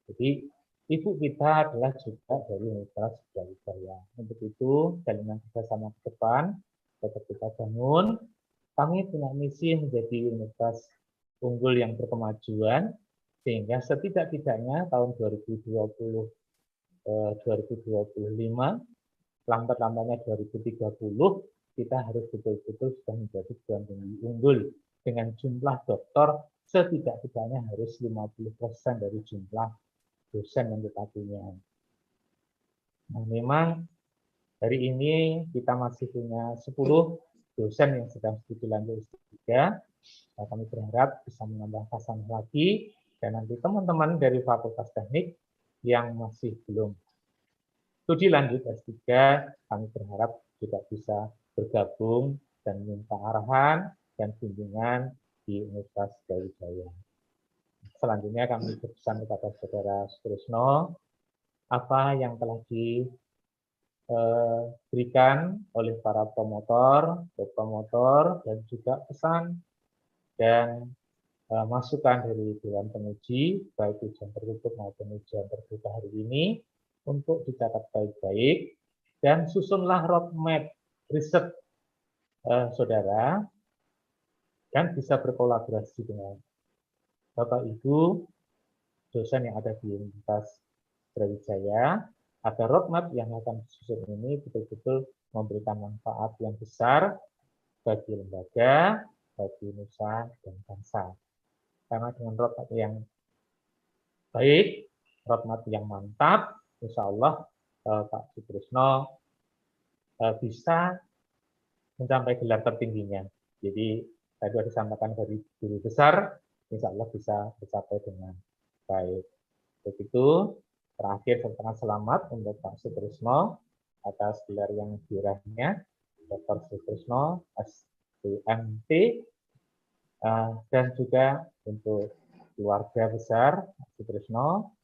Jadi ibu kita adalah juga dari Universitas Brawijaya. Untuk itu, jalinan kerjasama ke depan tetap kita bangun. Kami punya misi menjadi universitas unggul yang berkemajuan, sehingga setidak-tidaknya tahun 2025 lambat-lambatnya 2030 kita harus betul-betul sudah menjadi perguruan tinggi unggul dengan jumlah doktor setidak-tidaknya harus 50% dari jumlah dosen yang kita punya. Nah, memang hari ini kita masih punya 10 dosen yang sedang studi lanjut S3. Nah, kami berharap bisa menambah pasangan lagi, dan nanti teman-teman dari Fakultas Teknik yang masih belum studi lanjut S3, kami berharap juga bisa bergabung dan minta arahan dan bimbingan di Universitas Brawijaya. Selanjutnya kami berpesan kepada Saudara Sutrisno, apa yang telah diberikan oleh para promotor, dan juga pesan dan masukan dari Dewan Penguji, baik ujian tertutup maupun ujian terbuka hari ini, untuk dicatat baik-baik, dan susunlah roadmap riset saudara, dan bisa berkolaborasi dengan Bapak Ibu dosen yang ada di Universitas Brawijaya, agar roadmap yang akan disusun ini betul-betul memberikan manfaat yang besar bagi lembaga, bagi nusa dan bangsa. Karena dengan roadmap yang baik, roadmap yang mantap, insya Allah Pak Sutrisno bisa mencapai gelar tertingginya. Jadi tadi sudah disampaikan dari guru besar, insya Allah bisa tercapai dengan baik. Begitu, terakhir saya ucapkan selamat untuk Pak Sutrisno atas gelar yang diraihnya, Dr. Sutrisno SPMT, dan juga untuk keluarga besar Pak Sutrisno.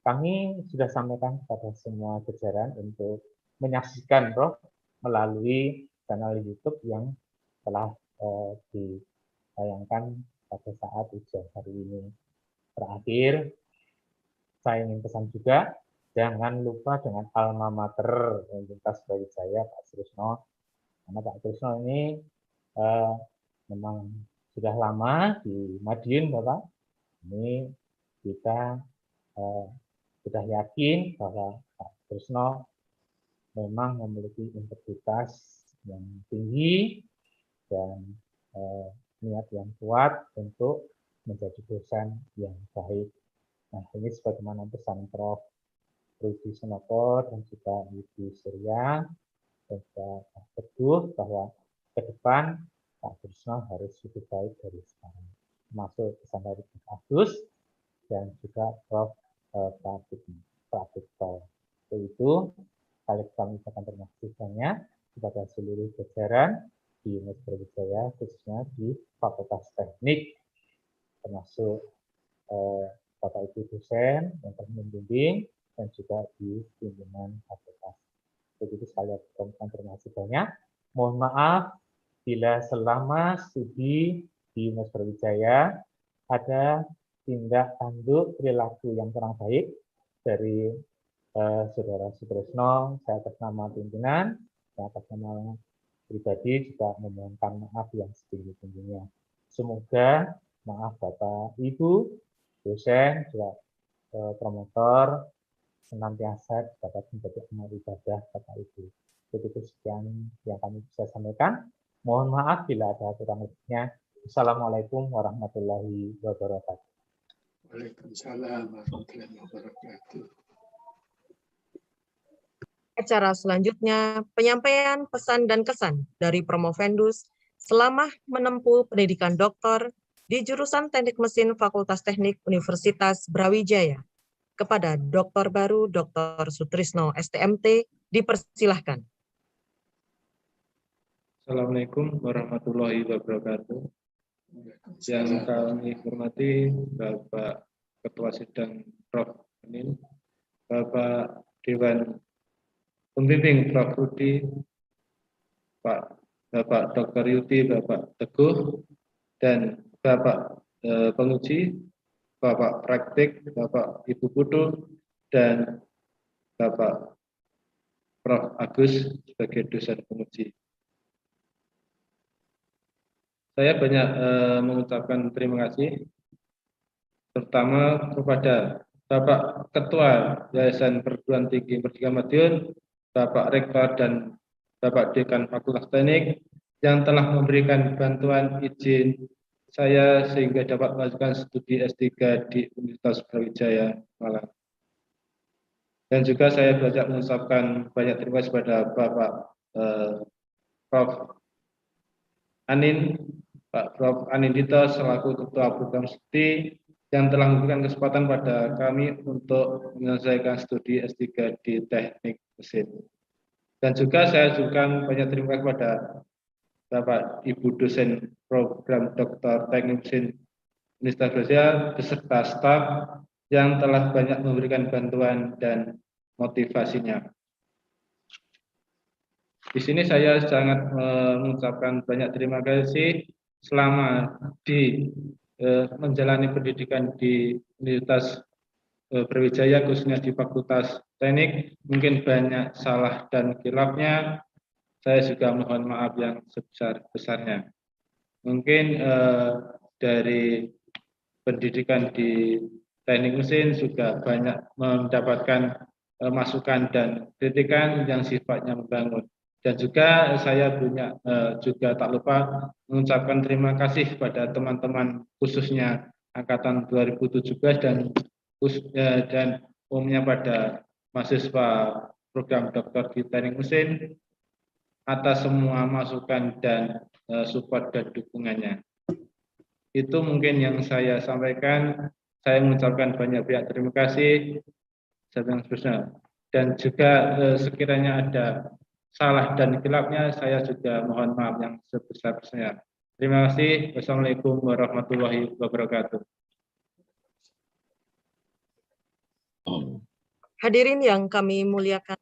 Kami sudah sampaikan kepada semua jajaran untuk menyaksikan melalui channel YouTube yang telah ditayangkan pada saat ujian hari ini. Terakhir, saya ingin pesan juga, jangan lupa dengan alma mater Universitas Brawijaya, Pak Sutrisno. Karena Pak Sutrisno ini memang sudah lama di Madiun, Bapak. Ini kita sudah yakin bahwa Pak Sutrisno memang memiliki integritas yang tinggi dan niat yang kuat untuk menjadi dosen yang baik. Nah, ini sebagaimana pesan Prof. Rudi Sunoko dan juga Ibu Surya dan juga Pak Teguh, bahwa ke depan Pak Sutrisno harus lebih baik dari sekarang. Termasuk pesan dari Pak Agus dan juga Prof. Pratikto. Itu kami ucapkan terima kasih banyak kepada seluruh jajaran di Universitas Brawijaya, khususnya di Fakultas Teknik, termasuk Bapak Ibu dosen yang telah membimbing dan juga di pimpinan fakultas. Begitu sekali ucapkan terima kasih banyak. Mohon maaf bila selama studi di Universitas Brawijaya ada tindak tanduk perilaku yang kurang baik dari Saudara Sutrisno. Saya atas nama pimpinan, saya atas nama pribadi juga memohonkan maaf yang setinggi-tingginya. Semoga maaf Bapak Ibu dosen juga promotor senantiasa dapat menjadi amal ibadah Bapak Ibu. Begitu sekian yang kami bisa sampaikan. Mohon maaf bila ada kurang lebihnya. Assalamualaikum warahmatullahi wabarakatuh. Waalaikumsalam warahmatullahi wabarakatuh. Acara selanjutnya, penyampaian pesan dan kesan dari Promovendus selama menempuh pendidikan doktor di jurusan Teknik Mesin Fakultas Teknik Universitas Brawijaya. Kepada Doktor baru Dr. Sutrisno STMT, dipersilahkan. Assalamualaikum warahmatullahi wabarakatuh. Yang kami hormati Bapak Ketua Sidang Prof. Anin, Bapak Dewan Pembimbing Prof. Rudi, Bapak Dr. Yuti, Bapak Teguh, dan Bapak Penguji, Bapak Praktik, Bapak Ibu Putu, dan Bapak Prof. Agus sebagai dosen penguji. Saya banyak mengucapkan terima kasih, terutama kepada Bapak Ketua Yayasan Perguruan Tinggi Merdeka Madiun, Bapak Rektor dan Bapak Dekan Fakultas Teknik yang telah memberikan bantuan izin saya sehingga dapat melanjutkan studi S3 di Universitas Brawijaya Malang. Dan juga saya banyak mengucapkan banyak terima kasih kepada Bapak Prof. Prof. Anindito selaku Ketua Program Studi yang telah memberikan kesempatan pada kami untuk menyelesaikan studi S3 di Teknik Mesin. Dan juga saya ajukan banyak terima kasih kepada Bapak Ibu dosen program Dr. Teknik Mesin Universitas Brawijaya beserta staf yang telah banyak memberikan bantuan dan motivasinya. Di sini saya sangat mengucapkan banyak terima kasih selama menjalani pendidikan di Universitas Brawijaya, khususnya di Fakultas Teknik. Mungkin banyak salah dan khilafnya, saya juga mohon maaf yang sebesar-besarnya. Mungkin dari pendidikan di Teknik Mesin juga banyak mendapatkan masukan dan kritikan yang sifatnya membangun. Dan juga saya juga tak lupa mengucapkan terima kasih kepada teman-teman khususnya angkatan 2017 dan umumnya pada mahasiswa program doktor di Teknik Mesin atas semua masukan dan support dan dukungannya. Itu mungkin yang saya sampaikan. Saya mengucapkan banyak terima kasih dan juga sekiranya ada salah dan khilafnya, saya juga mohon maaf yang sebesar-besarnya. Terima kasih. Wassalamualaikum warahmatullahi wabarakatuh. Hadirin yang kami muliakan,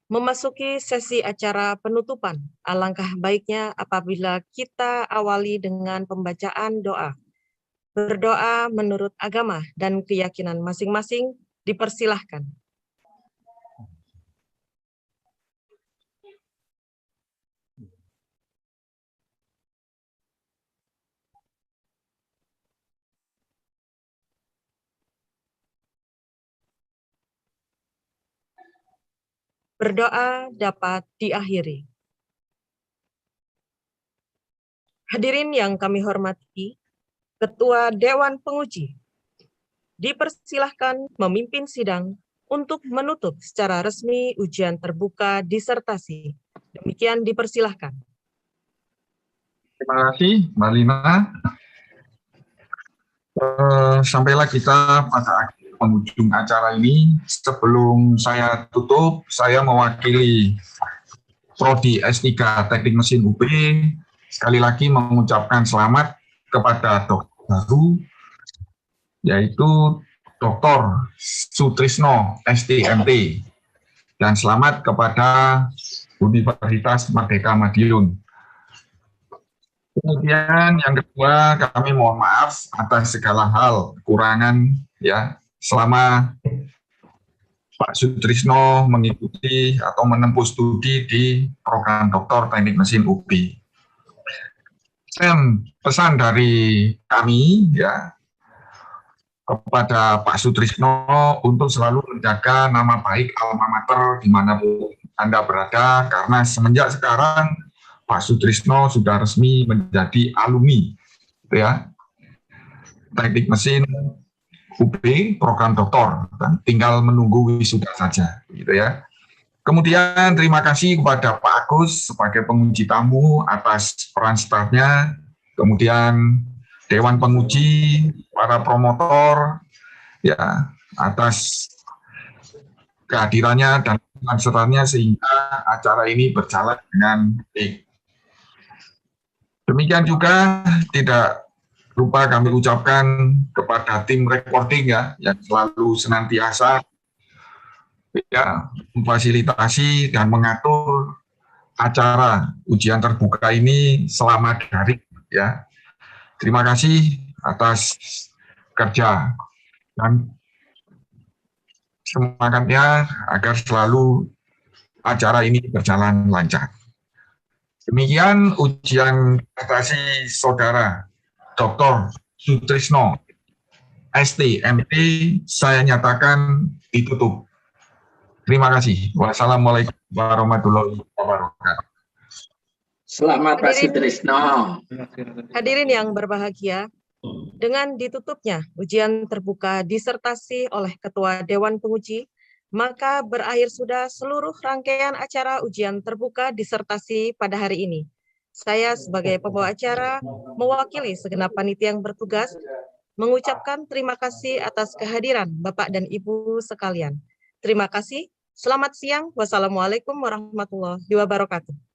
memasuki sesi acara penutupan, alangkah baiknya apabila kita awali dengan pembacaan doa. Berdoa menurut agama dan keyakinan masing-masing dipersilahkan. Berdoa dapat diakhiri. Hadirin yang kami hormati, Ketua Dewan Penguji dipersilahkan memimpin sidang untuk menutup secara resmi ujian terbuka disertasi. Demikian dipersilahkan. Terima kasih, Mbak Lina. Sampailah kita pada penghujung acara ini. Sebelum saya tutup, saya mewakili Prodi S3 Teknik Mesin UP sekali lagi mengucapkan selamat kepada dokter baru, yaitu Dr. Sutrisno STMT, dan selamat kepada Universitas Merdeka Madiun. Kemudian yang kedua, kami mohon maaf atas segala hal kekurangan ya selama Pak Sutrisno mengikuti atau menempuh studi di program Doktor Teknik Mesin UPI. Pesan dari kami ya kepada Pak Sutrisno untuk selalu menjaga nama baik alma mater dimanapun Anda berada, karena semenjak sekarang Pak Sutrisno sudah resmi menjadi alumni ya Teknik Mesin UP program doktor, dan tinggal menunggu wisuda saja gitu ya. Kemudian terima kasih kepada Pak Agus sebagai penguji tamu atas peran stafnya, kemudian Dewan Penguji, para promotor ya atas kehadirannya dan sertanya sehingga acara ini berjalan dengan baik. Demikian juga tidak lupa kami ucapkan kepada tim recording ya yang selalu senantiasa ya memfasilitasi dan mengatur acara ujian terbuka ini selama daring ya. Terima kasih atas kerja dan semangatnya agar selalu acara ini berjalan lancar. Demikian ujian prestasi saudara Dr. Sutrisno STMT saya nyatakan ditutup. Terima kasih. Wassalamualaikum warahmatullahi wabarakatuh. Selamat Pak Sutrisno. Hadirin yang berbahagia, dengan ditutupnya ujian terbuka disertasi oleh Ketua Dewan Penguji, maka berakhir sudah seluruh rangkaian acara ujian terbuka disertasi pada hari ini. Saya sebagai pembawa acara, mewakili segenap panitia yang bertugas, mengucapkan terima kasih atas kehadiran Bapak dan Ibu sekalian. Terima kasih. Selamat siang. Wassalamualaikum warahmatullahi wabarakatuh.